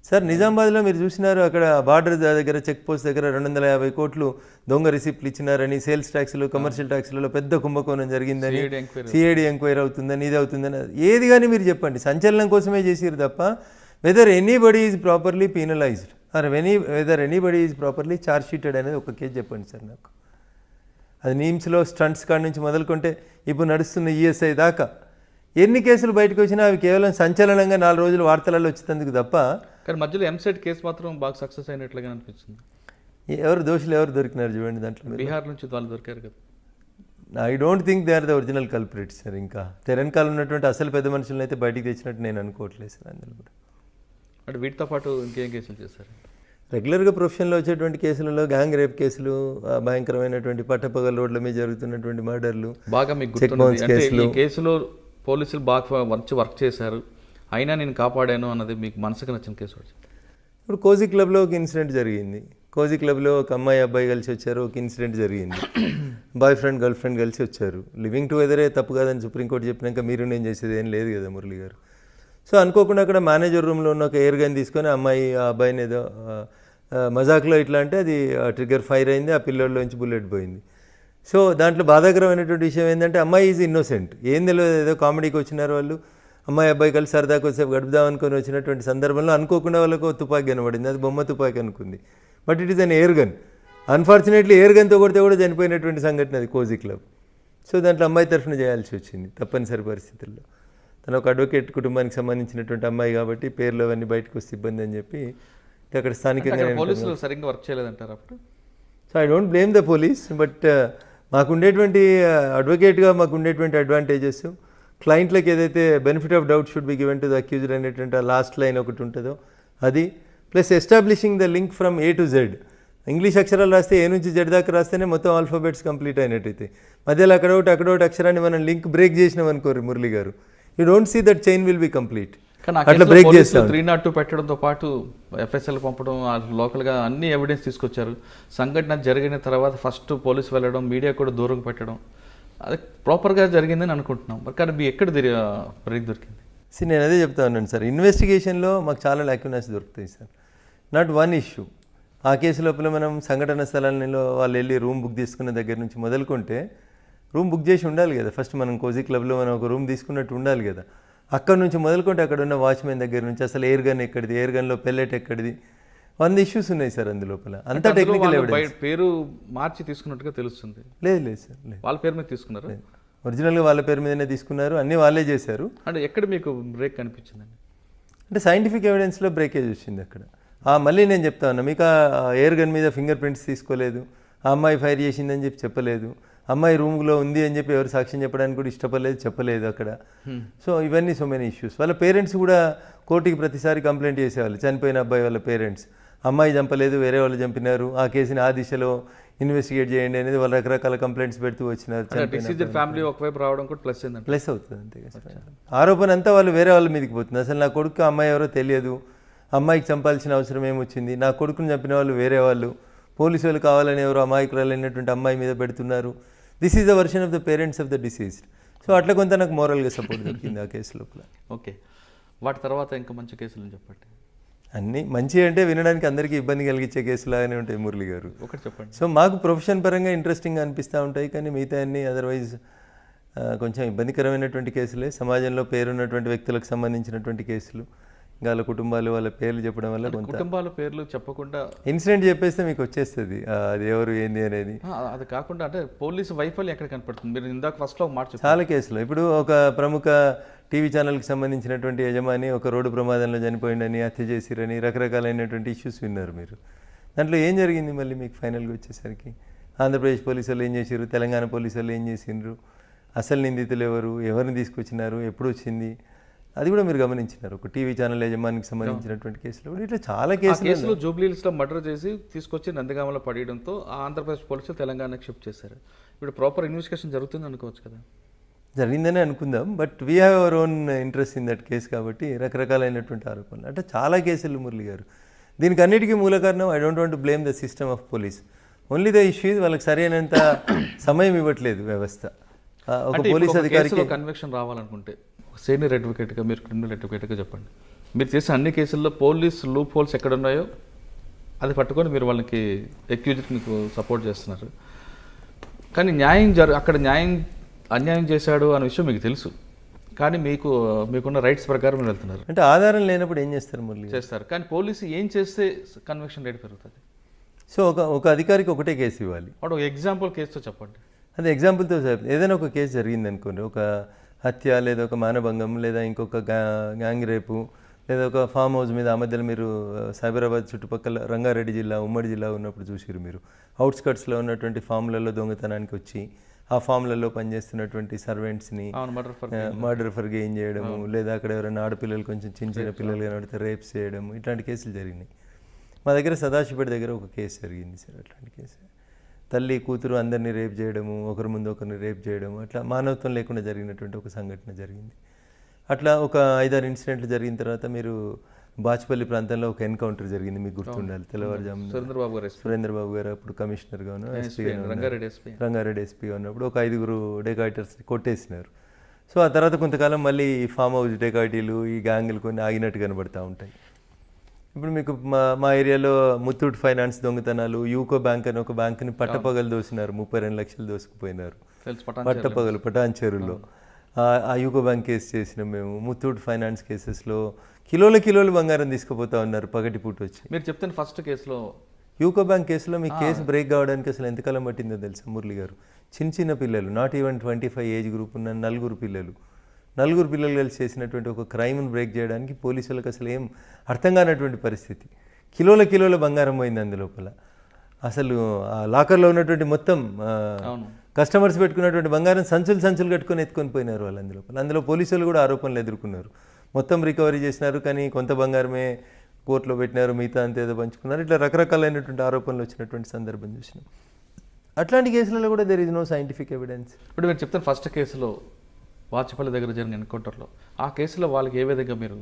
సార్. నిజామాబాద్లో మీరు చూసినారు, అక్కడ బార్డర్ దగ్గర చెక్ పోస్ట్ దగ్గర 250 కోట్లు దొంగ రిసిప్ట్లు ఇచ్చినారని, సేల్స్ ట్యాక్స్లు, కమర్షియల్ ట్యాక్స్లలో పెద్ద కుంభకోణం జరిగిందని, సిఐడి ఎంక్వైరీ అవుతుందని, ఇది అవుతుందని, ఏది కానీ మీరు చెప్పండి, సంచలనం కోసమే చేసిరు తప్ప whether anybody is properly penalised or whether anybody is properly charge sheeted అనేది ఒక కేసు చెప్పండి సార్ నాకు. అది నీమ్స్లో స్టంట్స్ కాడ నుంచి మొదలుకుంటే ఇప్పుడు నడుస్తున్న ఈఎస్ఐ దాకా ఎన్ని కేసులు బయటకు వచ్చినా అవి కేవలం సంచలనంగా 4 రోజులు వార్తలలో వచ్చేందుకు తప్ప, కానీ మధ్యలో ఎంసెట్ కేసు మాత్రం బాగా సక్సెస్ అయినట్లుగా అనిపిస్తుంది. ఎవరు దోషులు ఎవరు దొరికినారు చూడండి దాంట్లో. బీహార్ నుంచి వాళ్ళు దొరికారు కదా. I don't think they are the original culprits sir. ఇంకా తెలంగాణలో ఉన్నటువంటి అసలు పెద్ద మనుషులను అయితే బయటికి తెచ్చినట్టు నేను అనుకోవట్లేదు సార్. అందులో కూడా అంటే వీటితో పాటు ఇంకేం కేసులు చేశారు? రెగ్యులర్గా ప్రొఫెషన్లో వచ్చేటువంటి కేసులలో గ్యాంగ్ రేప్ కేసులు, భయంకరమైనటువంటి పట్టపగల రోడ్ల మీద జరుగుతున్నటువంటి మర్డర్లు, బాగా మీకు గుర్తున్నది అంటే ఈ కేసులో పోలీసులు బాగా వర్క్ చేశారు అయినా నేను కాపాడాను అన్నది మీకు మనసుకు నచ్చిన కేసు? ఇప్పుడు కోజీ క్లబ్లో ఒక ఇన్సిడెంట్ జరిగింది. కోజీ క్లబ్లో ఒక అమ్మాయి అబ్బాయి కలిసి వచ్చారు, ఒక ఇన్సిడెంట్ జరిగింది. బాయ్ ఫ్రెండ్ గర్ల్ ఫ్రెండ్ కలిసి వచ్చారు. లివింగ్ టుగెదరే తప్పు కాదని సుప్రీంకోర్టు చెప్పినాక మీరు నేను చేసేది ఏం లేదు కదా మురళి గారు. సో అనుకోకుండా అక్కడ మేనేజర్ రూమ్లో ఉన్న ఒక ఎయిర్ గన్ తీసుకొని అమ్మాయి ఆ అబ్బాయిని ఏదో మజాక్లో ఇట్లా అంటే అది ట్రిగ్గర్ ఫైర్ అయింది, ఆ పిల్లోడ్లోంచి బుల్లెట్ పోయింది. సో దాంట్లో బాధాకరమైనటువంటి విషయం ఏంటంటే అమ్మాయి ఈజ్ ఇన్నోసెంట్, ఏం తెలియదు, ఏదో కామెడీకి వచ్చినారు వాళ్ళు, అమ్మాయి అబ్బాయి కలిసి సరదాకి వచ్చేపు గడుపుదాం అనుకొని వచ్చినటువంటి సందర్భంలో అనుకోకుండా వాళ్ళకు తుపాకీ కనబడింది, అది బొమ్మ తుపాకీ అనుకుంది. But it is an air gun. Unfortunately air గన్తో కొడితే కూడా చనిపోయినటువంటి సంఘటన అది కోజీ క్లబ్. సో దాంట్లో అమ్మాయి తరఫున చేయాల్సి వచ్చింది తప్పనిసరి పరిస్థితుల్లో. తను ఒక అడ్వకేట్ కుటుంబానికి సంబంధించినటువంటి అమ్మాయి కాబట్టి పేర్లు అవన్నీ బయటకు వస్తే ఇబ్బంది అని చెప్పి అక్కడ స్థానికంగా పోలీసులు సరిగ్గా వర్క్ చేయలేదంటారు అప్పుడు. So I don't blame the police, but మాకుండేటువంటి అడ్వకేట్గా మాకుండేటువంటి అడ్వాంటేజెస్, క్లయింట్లకు ఏదైతే benefit of doubt should be given to the accused అనేటువంటి లాస్ట్ లైన్ ఒకటి ఉంటుందో అది, plus establishing the link from A to Z. English అక్షరాలు రాస్తే ఏ నుంచి జెడ్ దాకా రాస్తేనే మొత్తం ఆల్ఫాబెట్స్ కంప్లీట్ అయినట్టయితే మధ్యలో అక్కడొకటి అక్షరాన్ని మనం లింక్ బ్రేక్ చేసినాం అనుకోరు మురళి గారు, you don't see that chain will be complete. అట్లా బ్రేక్ చేస్తాం. 302 పెట్టడంతో పాటు ఎఫ్ఎస్ఎల్ పంపడం, లోకల్గా అన్ని ఎవిడెన్స్ తీసుకొచ్చారు. సంఘటన జరిగిన తర్వాత ఫస్ట్ పోలీసు వెళ్ళడం, మీడియా కూడా దూరం పెట్టడం, అది ప్రాపర్గా జరిగిందని అనుకుంటున్నాం. మరి కానీ మీ ఎక్కడ బ్రేక్ దొరికింది? సార్ నేను అదే చెప్తా ఉన్నాను సార్, ఇన్వెస్టిగేషన్లో మాకు చాలా లాక్యునాస్ దొరుకుతాయి సార్. Not one issue. ఆ కేసు లోపల మనం సంఘటన స్థలాల్లో వాళ్ళు వెళ్ళి రూమ్ బుక్ చేసుకున్న దగ్గర నుంచి మొదలుకుంటే, రూమ్ బుక్ చేసి ఉండాలి కదా ఫస్ట్, మనం కోజీ క్లబ్లో మనం ఒక రూమ్ తీసుకున్నట్టు ఉండాలి కదా. అక్కడ నుంచి మొదలుకుంటే అక్కడ ఉన్న వాచ్మెన్ దగ్గర నుంచి అసలు ఎయిర్ గన్ ఎక్కడిది, ఎయిర్ గన్లో పెల్లెట్ ఎక్కడిది, 100 ఇష్యూస్ ఉన్నాయి సార్ అందులోపల. అంతా టెక్నికల్ ఎవిడెన్స్. పేరు మార్చి తీసుకున్నట్టుగా తెలుస్తుంది. లేదు సార్, లేదు, వాళ్ళ పేరు మీద తీసుకున్నారు. ఒరిజినల్గా వాళ్ళ పేరు మీదనే తీసుకున్నారు, అన్నీ వాళ్ళే చేశారు. అంటే ఎక్కడ మీకు బ్రేక్ కనిపించిందండి? అంటే సైంటిఫిక్ ఎవిడెన్స్లో బ్రేకేజ్ వచ్చింది అక్కడ. మళ్ళీ నేను చెప్తా ఉన్నా మీకు, ఆ ఎయిర్ గన్ మీద ఫింగర్ ప్రింట్స్ తీసుకోలేదు, ఆ అమ్మాయి ఫైర్ చేసిందని చెప్పి చెప్పలేదు, అమ్మాయి రూమ్లో ఉంది అని చెప్పి ఎవరు సాక్ష్యం చెప్పడానికి కూడా చెప్పలేదు అక్కడ. సో ఇవన్నీ సో మెనీ ఇష్యూస్. వాళ్ళ పేరెంట్స్ కూడా కోర్టుకి ప్రతిసారి కంప్లైంట్ చేసేవాళ్ళు, చనిపోయిన అబ్బాయి వాళ్ళ పేరెంట్స్, అమ్మాయి చంపలేదు వేరే వాళ్ళు చంపినారు, ఆ కేసుని ఆ దిశలో ఇన్వెస్టిగేట్ చేయండి అనేది వాళ్ళు రకరకాల కంప్లైంట్స్ పెడుతూ వచ్చినారు. ఫ్యామిలీ ఒకవైపు రావడం కూడా ప్లస్ అవుతుంది అంతే. ఆరోపణ అంతా వాళ్ళు వేరే వాళ్ళ మీదకి పోతుంది. అసలు నా కొడుకు అమ్మాయి ఎవరో తెలియదు, అమ్మాయికి చంపాల్సిన అవసరం ఏమొచ్చింది, నా కొడుకుని చంపిన వాళ్ళు వేరే వాళ్ళు, పోలీసు వాళ్ళు కావాలని ఎవరు అమాయకురాలైనటువంటి అమ్మాయి మీద పెడుతున్నారు. This is the version of the parents of the diseased. So అట్లా కొంత నాకు మోరల్గా సపోర్ట్ దొరికింది ఆ కేసు లోపల. ఓకే, వాటి తర్వాత ఇంకా మంచి కేసులు చెప్పండి. అన్నీ మంచి అంటే వినడానికి అందరికీ ఇబ్బంది కలిగించే కేసులాగానే ఉంటాయి మురళి గారు. ఒకటి చెప్పండి. సో మాకు ప్రొఫెషన్ పరంగా ఇంట్రెస్టింగ్గా అనిపిస్తూ ఉంటాయి, కానీ మిగతా అన్నీ అదర్వైజ్ కొంచెం ఇబ్బందికరమైనటువంటి కేసులే. సమాజంలో పేరున్నటువంటి వ్యక్తులకు సంబంధించినటువంటి కేసులు, ఇంకా వాళ్ళ కుటుంబాలు వాళ్ళ పేర్లు చెప్పడం వల్ల కొంత కుటుంబాల పేర్లు చెప్పకుండా ఇన్సిడెంట్ చెప్పేస్తే మీకు వచ్చేస్తుంది అది ఎవరు ఏంది అనేది. అది కాకుండా అంటే పోలీసు వైఫల్యం ఎక్కడ కనపడుతుంది? మీరు ఇందాక ఫస్ట్లో మాట చాలా కేసులు. ఇప్పుడు ఒక ప్రముఖ టీవీ ఛానల్కి సంబంధించినటువంటి యజమాని ఒక రోడ్డు ప్రమాదంలో చనిపోయిందని, హత్య చేసిరని రకరకాలైనటువంటి ఇష్యూస్ విన్నారు మీరు. దాంట్లో ఏం జరిగింది మళ్ళీ మీకు ఫైనల్గా వచ్చేసరికి? ఆంధ్రప్రదేశ్ పోలీసు వాళ్ళు ఏం చేసారు, తెలంగాణ పోలీసు వాళ్ళు ఏం చేసిండ్రు, అసలు నిందితులు ఎవరు, ఎవరిని తీసుకొచ్చినారు, ఎప్పుడు వచ్చింది, అది కూడా మీరు గమనించినారు. ఒక టీవీ ఛానల్ యజమానికి సంబంధించినటువంటి కేసులో ఇట్లా చాలా కేసులు. జూబ్లీహిల్స్లో మర్డర్ చేసి తీసుకొచ్చి నందిగామలో పడేయడంతో ఆంధ్రప్రదేశ్ పోలీసులు తెలంగాణకు షిఫ్ట్ చేశారు. ఇప్పుడు ప్రాపర్ ఇన్వెస్టిగేషన్ జరుగుతుంది అనుకోవచ్చు కదా? జరిగిందని అనుకుందాం, but we have our own interest in that case కాబట్టి రకరకాలైనటువంటి ఆరోపణలు అంటే చాలా కేసులు మురళి గారు. దీనికి అన్నిటికీ మూల కారణం I don't want to blame the system of police, only the issues వాళ్ళకి సరైనంత సమయం ఇవ్వట్లేదు వ్యవస్థ. ఒక పోలీస్ అధికారికి కన్విక్షన్ రావాలనుకుంటే సీనియర్ అడ్వకేట్గా, మీరు క్రిమినల్ అడ్వకేట్గా చెప్పండి, మీరు చేసిన అన్ని కేసుల్లో పోలీస్ లూప్ హోల్స్ ఎక్కడ ఉన్నాయో అది పట్టుకొని మీరు వాళ్ళకి అక్యూజ్కి మీకు సపోర్ట్ చేస్తున్నారు. కానీ అక్కడ అన్యాయం చేశాడు అనే విషయం మీకు తెలుసు, కానీ మీకున్న రైట్స్ ప్రకారం మీరు వెళ్తున్నారు. అంటే ఆధారం లేనప్పుడు ఏం చేస్తారు మురళి? చేస్తారు, కానీ పోలీసు ఏం చేస్తే కన్విక్షన్ రేట్ పెరుగుతుంది? సో ఒక అధికారికి ఒకటే కేసు ఇవ్వాలి. ఒక ఎగ్జాంపుల్ కేసుతో చెప్పండి. అదే ఎగ్జాంపుల్తో ఏదైనా ఒక కేసు జరిగింది అనుకోండి, ఒక హత్య లేదా ఒక మానభంగం లేదా ఇంకొక గ్యాంగ్ రేపు లేదా ఒక ఫామ్ హౌస్ మీద ఆ మధ్యలో మీరు సైబరాబాద్ చుట్టుపక్కల రంగారెడ్డి జిల్లా, ఉమ్మడి జిల్లా ఉన్నప్పుడు చూసిరు మీరు, అవుట్స్కట్స్లో ఉన్నటువంటి ఫామ్లలో దొంగతనానికి వచ్చి ఆ ఫామ్లలో పనిచేస్తున్నటువంటి సర్వెంట్స్ని మర్డర్ ఫర్ గెయిన్ చేయడము, లేదా అక్కడ ఎవరైనా ఆడపిల్లలు కొంచెం చిన్న పిల్లలు కనబడితే రేప్స్ చేయడము, ఇట్లాంటి కేసులు జరిగినాయి. మా దగ్గర సదాశివపేట దగ్గర ఒక కేసు జరిగింది సార్. అట్లాంటి కేసు తల్లి కూతురు అందరినీ రేప్ చేయడము, ఒకరి ముందు ఒకరిని రేప్ చేయడము, అట్లా మానవత్వం లేకుండా జరిగినటువంటి ఒక సంఘటన జరిగింది. అట్లా ఒక 5-6 ఇన్సిడెంట్లు జరిగిన తర్వాత మీరు బాచ్పల్లి ప్రాంతంలో ఒక ఎన్కౌంటర్ జరిగింది, మీకు గుర్తుండాలి. తెల్లవారుజామున సురేంద్రబాబు గారు సురేంద్రబాబు గారు అప్పుడు కమిషనర్గాను రంగారెడ్డి ఎస్పీ రంగారెడ్డి ఎస్పీగా ఉన్నప్పుడు ఒక 5 డెకాయిటర్స్ కొట్టేసినారు. సో ఆ తర్వాత కొంతకాలం మళ్ళీ ఈ ఫామ్ హౌస్ డెకాయిటీలు, ఈ గ్యాంగులు కొన్ని ఆగినట్టు కనబడతా ఉంటాయి. ఇప్పుడు మీకు మా ఏరియాలో ముత్తూట్ ఫైనాన్స్ దొంగతనాలు, యూకో బ్యాంక్ అని ఒక బ్యాంకుని పట్టపగలు దోసినారు, 32 లక్షలు దోసుకుపోయినారు పట్టపగలు పటాన్చేరులో. ఆ యూకో బ్యాంక్ కేసు చేసినాం మేము. ముత్తూట్ ఫైనాన్స్ కేసెస్లో కిలోలు బంగారం తీసుకుపోతా ఉన్నారు పగటిపూట వచ్చి. మీరు చెప్తున్న ఫస్ట్ కేసులో యూకో బ్యాంక్ కేసులో మీ కేసు బ్రేక్ కావడానికి అసలు ఎంతకాలం పట్టిందో తెలుసా మురళి గారు? చిన్న పిల్లలు, నాట్ ఈవెన్ 25 ఏజ్ గ్రూప్ ఉన్న 4 పిల్లలు కలిసి చేసినటువంటి ఒక క్రైమ్ను బ్రేక్ చేయడానికి పోలీసులకు అసలు ఏం అర్థం కానటువంటి పరిస్థితి. కిలోల బంగారం పోయింది అందులోపల. అసలు ఆ లాకర్లో ఉన్నటువంటి మొత్తం కస్టమర్స్ పెట్టుకున్నటువంటి బంగారం సంచులు కట్టుకొని ఎత్తుకొని పోయినారు వాళ్ళు అందులో పోలీసులు కూడా ఆరోపణలు ఎదుర్కొన్నారు. మొత్తం రికవరీ చేసినారు, కానీ కొంత బంగారమే కోర్టులో పెట్టినారు, మిగతా అంతా ఏదో పంచుకున్నారు. ఇట్లా రకరకాలైనటువంటి ఆరోపణలు వచ్చినటువంటి సందర్భం చూసినాం. అట్లాంటి కేసులలో కూడా there is no scientific evidence. ఇప్పుడు మీరు చెప్తాను ఫస్ట్ కేసులో వాచపల్లి దగ్గర జరిగిన ఎన్కౌంటర్లో, ఆ కేసులో వాళ్ళకి ఏ విధంగా మీరు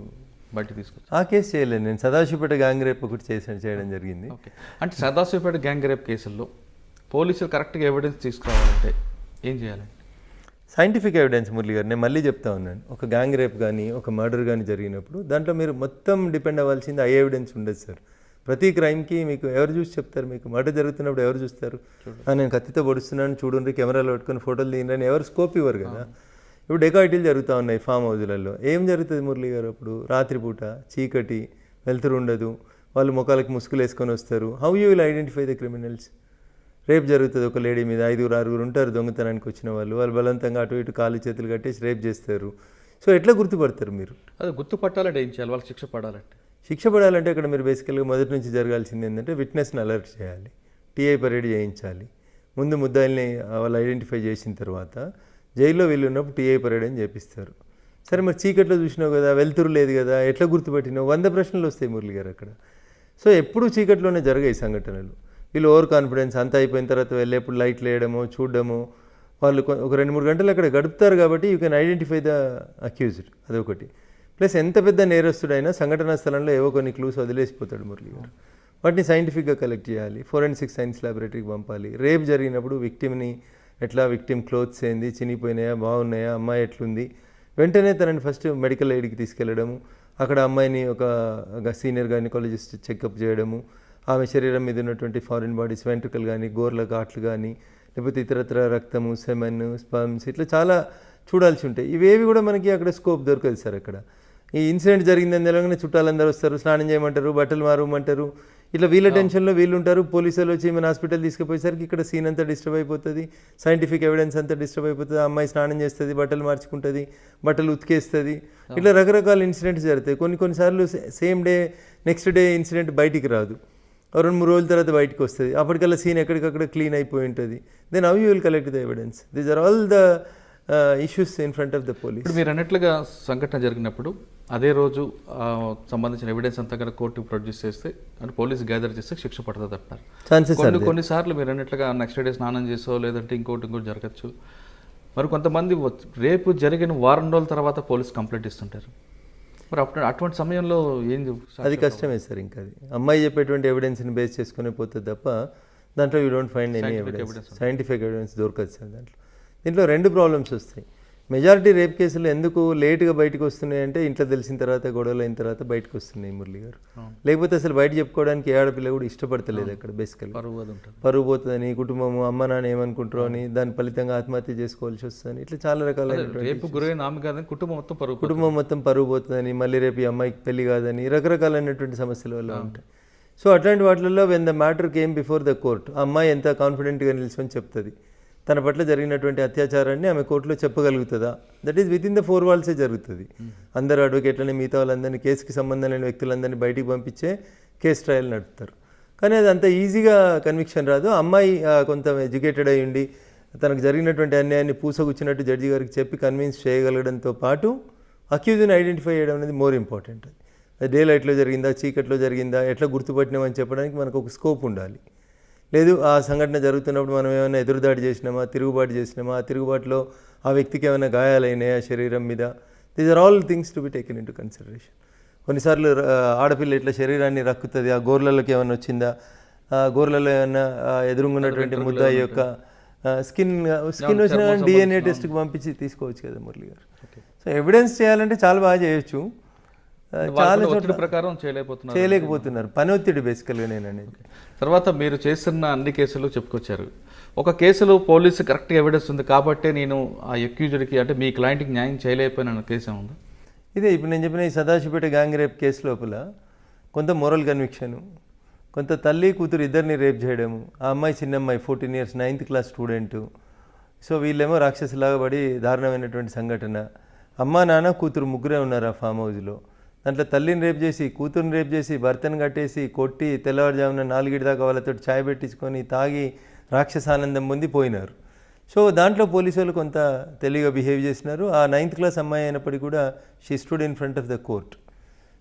బయట తీసుకొచ్చారు? ఆ కేసు చేయలేదు నేను, సదాశివపేట గ్యాంగ్ రేప్ ఒకటి చేయడం జరిగింది. ఓకే, అంటే సదాశివపేట గ్యాంగ్ రేప్ కేసుల్లో పోలీసులు కరెక్ట్గా ఎవిడెన్స్ తీసుకురావాలంటే ఏం చేయాలి? సైంటిఫిక్ ఎవిడెన్స్ మురళి గారు, నేను మళ్ళీ చెప్తా ఉన్నాను. ఒక గ్యాంగ్ రేప్ కానీ ఒక మర్డర్ కానీ జరిగినప్పుడు దాంట్లో మీరు మొత్తం డిపెండ్ అవ్వాల్సింది ఐ ఎవిడెన్స్ ఉండదు సార్. ప్రతి క్రైమ్కి మీకు ఎవరు చూసి చెప్తారు? మీకు మర్డర్ జరుగుతున్నప్పుడు ఎవరు చూస్తారు? నేను కత్తితో పొడుస్తున్నాను చూడండి, కెమెరాలో పెట్టుకొని ఫోటోలు తీయని ఎవరు స్కోప్ ఇవ్వరు కదా. ఇప్పుడు డెకాయిటీలు జరుగుతూ ఉన్నాయి ఫామ్ హౌజులలో. ఏం జరుగుతుంది మురళి గారు? అప్పుడు రాత్రిపూట చీకటి, వెలుతురు ఉండదు, వాళ్ళు ముఖాలకు ముసుగులు వేసుకొని వస్తారు. How you will identify the criminals? Rape జరుగుతుంది ఒక లేడీ మీద, 5-6 ఉంటారు దొంగతనానికి వచ్చిన వాళ్ళు బలవంతంగా అటు ఇటు కాళ్ళు చేతులు కట్టేసి రేప్ చేస్తారు. సో ఎట్లా గుర్తుపడతారు మీరు? అది గుర్తుపట్టాలంటే ఏం చేయాలి? వాళ్ళకి శిక్ష పడాలంటే అక్కడ మీరు బేసికల్గా మొదటి నుంచి జరగాల్సింది ఏంటంటే విట్నెస్ని అలర్ట్ చేయాలి, టీఐ పరేడ్ చేయించాలి. ముందు ముద్దాయిల్ని వాళ్ళు ఐడెంటిఫై చేసిన తర్వాత జైల్లో వీళ్ళు ఉన్నప్పుడు టీఐ పరేడ్ అని చేపిస్తారు. సరే, మరి చీకట్లో చూసినావు కదా, వెలుతురు లేదు కదా, ఎట్లా గుర్తుపట్టినావు? 100 ప్రశ్నలు వస్తాయి మురళి గారు అక్కడ. సో ఎప్పుడు చీకట్లోనే జరిగాయి సంఘటనలు. వీళ్ళు ఓవర్ కాన్ఫిడెన్స్ అంతా అయిపోయిన తర్వాత వెళ్ళేప్పుడు లైట్లు వేయడము, చూడడము, వాళ్ళు ఒక 2-3 గంటలు అక్కడ గడుపుతారు కాబట్టి you can identify the accused. అదొకటి. ప్లస్ ఎంత పెద్ద నేరస్తుడైనా సంఘటనా స్థలంలో ఏవో కొన్ని క్లూస్ వదిలేసిపోతాడు మురళి గారు. వాటిని సైంటిఫిక్గా కలెక్ట్ చేయాలి, ఫోరెన్సిక్ సైన్స్ ల్యాబొరేటరీకి పంపాలి. రేప్ జరిగినప్పుడు విక్టిమ్ని ఎట్లా, విక్టిమ్ క్లోత్స్ ఏంది, చినిగిపోయినాయా, బాగున్నాయా, అమ్మాయి ఎట్లుంది, వెంటనే తనని ఫస్ట్ మెడికల్ ఎయిడ్కి తీసుకెళ్లడము, అక్కడ అమ్మాయిని ఒక సీనియర్ గైనకాలజిస్ట్ చెకప్ చేయడము, ఆమె శరీరం మీద ఉన్నటువంటి ఫారిన్ బాడీస్, వెంట్రుకలు కానీ, గోర్ల ఘాట్లు కానీ, లేకపోతే ఇతరత్ర రక్తము, సెమెన్, స్పర్మ్స్, ఇట్లా చాలా చూడాల్సి ఉంటాయి. ఇవేవి కూడా మనకి అక్కడ స్కోప్ దొరకదు సార్. అక్కడ ఈ ఇన్సిడెంట్ జరిగిందని తెలంగాణ చుట్టాలందరూ వస్తారు, స్నానం చేయమంటారు, బట్టలు మారమంటారు, ఇట్లా వీళ్ళ టెన్షన్లో వీళ్ళు ఉంటారు. పోలీసులు వచ్చి మన హాస్పిటల్ తీసుకుపోయేసరికి ఇక్కడ సీన్ అంతా డిస్టర్బ్ అయిపోతుంది, సైంటిఫిక్ ఎవిడెన్స్ అంతా డిస్టర్బ్ అయిపోతుంది. అమ్మాయి స్నానం చేస్తుంది, బట్టలు మార్చుకుంటుంది, బట్టలు ఉతికేస్తుంది, ఇట్లా రకరకాల ఇన్సిడెంట్స్ జరుగుతాయి. కొన్నిసార్లు same day next day incident బయటికి రాదు, 2-3 రోజుల తర్వాత బయటకు వస్తుంది. అప్పటికల్లా సీన్ ఎక్కడికక్కడ క్లీన్ అయిపోయి ఉంటుంది. Then how you will collect the evidence? These are all the issues in front of the police. ఇప్పుడు మీరు అన్నట్లుగా సంఘటన జరిగినప్పుడు అదే రోజు సంబంధించిన ఎవిడెన్స్ అంతా కనుక కోర్టుకు ప్రొడ్యూస్ చేస్తే అంటే పోలీస్ గ్యాదర్ చేస్తే శిక్ష పడుతుంది అంటున్నారు. ఛాన్సెస్ కొన్నిసార్లు మీరు అన్నట్లుగా నెక్స్ట్ డే స్నానం చేసో లేదంటే ఇంకోటి జరగచ్చు. మరి కొంతమంది రేపు జరిగిన వారం రోజుల తర్వాత పోలీస్ కంప్లైంట్ ఇస్తుంటారు. మరి అటువంటి సమయంలో ఏం? అది కష్టమే సార్. ఇంకా అది అమ్మాయి చెప్పేటువంటి ఎవిడెన్స్ని బేస్ చేసుకునే పోతుంది తప్ప దాంట్లో you don't find any evidence, scientific evidence దొరకదు సార్. దీంట్లో 2 ప్రాబ్లమ్స్ వస్తాయి. మెజారిటీ రేప్ కేసులు ఎందుకు లేట్గా బయటకు వస్తున్నాయి అంటే ఇంట్లో తెలిసిన తర్వాత, గొడవలు అయిన తర్వాత బయటకు వస్తున్నాయి మురళి గారు. లేకపోతే అసలు బయట చెప్పుకోవడానికి ఏ ఆడపిల్ల కూడా ఇష్టపడతలేదు అక్కడ. బేసికల్ పరువు పోతుందని, కుటుంబము, అమ్మ నాన్న ఏమనుకుంటారో అని, దాని ఫలితంగా ఆత్మహత్య చేసుకోవాల్సి వస్తుందని, ఇట్లా చాలా రకాలైన కుటుంబం మొత్తం పరువు పోతుందని, మళ్ళీ రేపు ఈ అమ్మాయికి పెళ్లి కాదని, రకరకాలైనటువంటి సమస్యల వల్ల ఉంటాయి. సో అట్లాంటి వాటిల్లో when the matter came before the court, ఆ అమ్మాయి ఎంత కాన్ఫిడెంట్గా నిల్చొని చెప్తుంది తన పట్ల జరిగినటువంటి అత్యాచారాన్ని ఆమె కోర్టులో చెప్పగలుగుతుందా? That is within the 4 వాల్సే జరుగుతుంది. అందరు అడ్వకేట్లని, మిగతా వాళ్ళందరినీ, కేసుకి సంబంధం లేని వ్యక్తులందరినీ బయటికి పంపించే కేసు ట్రయల్ నడుపుతారు. కానీ అది అంత ఈజీగా కన్విక్షన్ రాదు. అమ్మాయి కొంత ఎడ్యుకేటెడ్ అయి ఉండి తనకు జరిగినటువంటి అన్యాయాన్ని పూసగుచ్చినట్టు జడ్జి గారికి చెప్పి కన్విన్స్ చేయగలగడంతో పాటు అక్యూజ్ని ఐడెంటిఫై చేయడం అనేది మోర్ ఇంపార్టెంట్. అది డే లైట్లో జరిగిందా, చీకట్లో జరిగిందా, ఎట్లా గుర్తుపట్టినామని చెప్పడానికి మనకు ఒక స్కోప్ ఉండాలి. లేదు ఆ సంఘటన జరుగుతున్నప్పుడు మనం ఏమైనా ఎదురుదాడి చేసినామా, తిరుగుబాటు చేసినామా, ఆ తిరుగుబాటులో ఆ వ్యక్తికి ఏమైనా గాయాలైనాయా శరీరం మీద, these are all things to be taken in to consideration. కొన్నిసార్లు ఆడపిల్ల ఇట్లా శరీరాన్ని రక్కుతుంది, ఆ గోర్లలోకి ఏమైనా వచ్చిందా, ఆ గోర్లలో ఏమైనా ఎదురుగున్నటువంటి ముద్దాయి యొక్క స్కిన్ వచ్చిన DNA టెస్ట్కి పంపించి తీసుకోవచ్చు కదా మురళి గారు. సో ఎవిడెన్స్ చేయాలంటే చాలా బాగా చేయొచ్చు, చాలా చోట్ల ప్రకారం చేయలేకపోతున్నారు. పని ఒత్తిడి బేసికల్గా నేను అనేది. తర్వాత మీరు చేస్తున్న అన్ని కేసులు చెప్పుకొచ్చారు. ఒక కేసులో పోలీసు కరెక్ట్గా ఎవిడెన్స్ ఉంది కాబట్టి నేను ఆ అక్యూజ్డ్కి అంటే మీ క్లయింట్కి న్యాయం చేయలేకపోయిన కేసు ఏముందా? ఇదే ఇప్పుడు నేను చెప్పిన ఈ సదాశివపేట గ్యాంగ్ రేప్ కేసు లోపల కొంత మోరల్ కన్విక్షను, కొంత తల్లి కూతురు ఇద్దరిని రేప్ చేయడము, ఆ అమ్మాయి చిన్న అమ్మాయి 14 years 9th class student. So వీళ్ళేమో రాక్షసులాగా పడి దారుణమైనటువంటి సంఘటన. అమ్మ నాన్న కూతురు ముగ్గురే ఉన్నారు ఆ ఫామ్ హౌస్లో. దాంట్లో తల్లిని రేప్ చేసి, కూతురుని రేప్ చేసి, భర్తను కట్టేసి కొట్టి తెల్లవారుజామున 4 దాకా వాళ్ళతో ఛాయ్ పెట్టించుకొని తాగి రాక్షసానందం పొంది పోయినారు. సో దాంట్లో పోలీసు వాళ్ళు కొంత తెలివిగా బిహేవ్ చేసినారు. ఆ 9th class అమ్మాయి అయినప్పటికీ కూడా she stood in front of the court.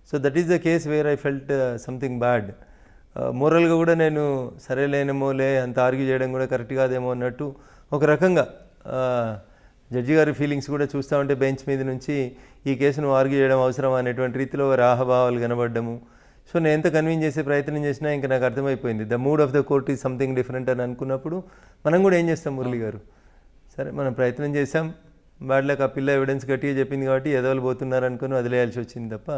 So that is the case where I felt something bad. మోరల్గా కూడా నేను సరేలేనేమోలే అంత ఆర్గ్యూ చేయడం కూడా కరెక్ట్ కాదేమో అన్నట్టు ఒక రకంగా జడ్జి గారి ఫీలింగ్స్ కూడా చూస్తూ ఉంటే బెంచ్ మీద నుంచి ఈ కేసును ఆర్గ్యూ చేయడం అవసరం అనేటువంటి రీతిలో రాహభావాలు కనబడ్డము. సో నేను ఎంత కన్విన్స్ చేసే ప్రయత్నం చేసినా ఇంకా నాకు అర్థమైపోయింది the mood of the court is something different అని అనుకున్నప్పుడు మనం కూడా ఏం చేస్తాం మురళి గారు, సరే మనం ప్రయత్నం చేసాం, బ్యాడ్లకు ఆ పిల్ల ఎవిడెన్స్ గట్టిగా చెప్పింది కాబట్టి ఎదవలు పోతున్నారు అనుకుని వదిలేయాల్సి వచ్చింది తప్ప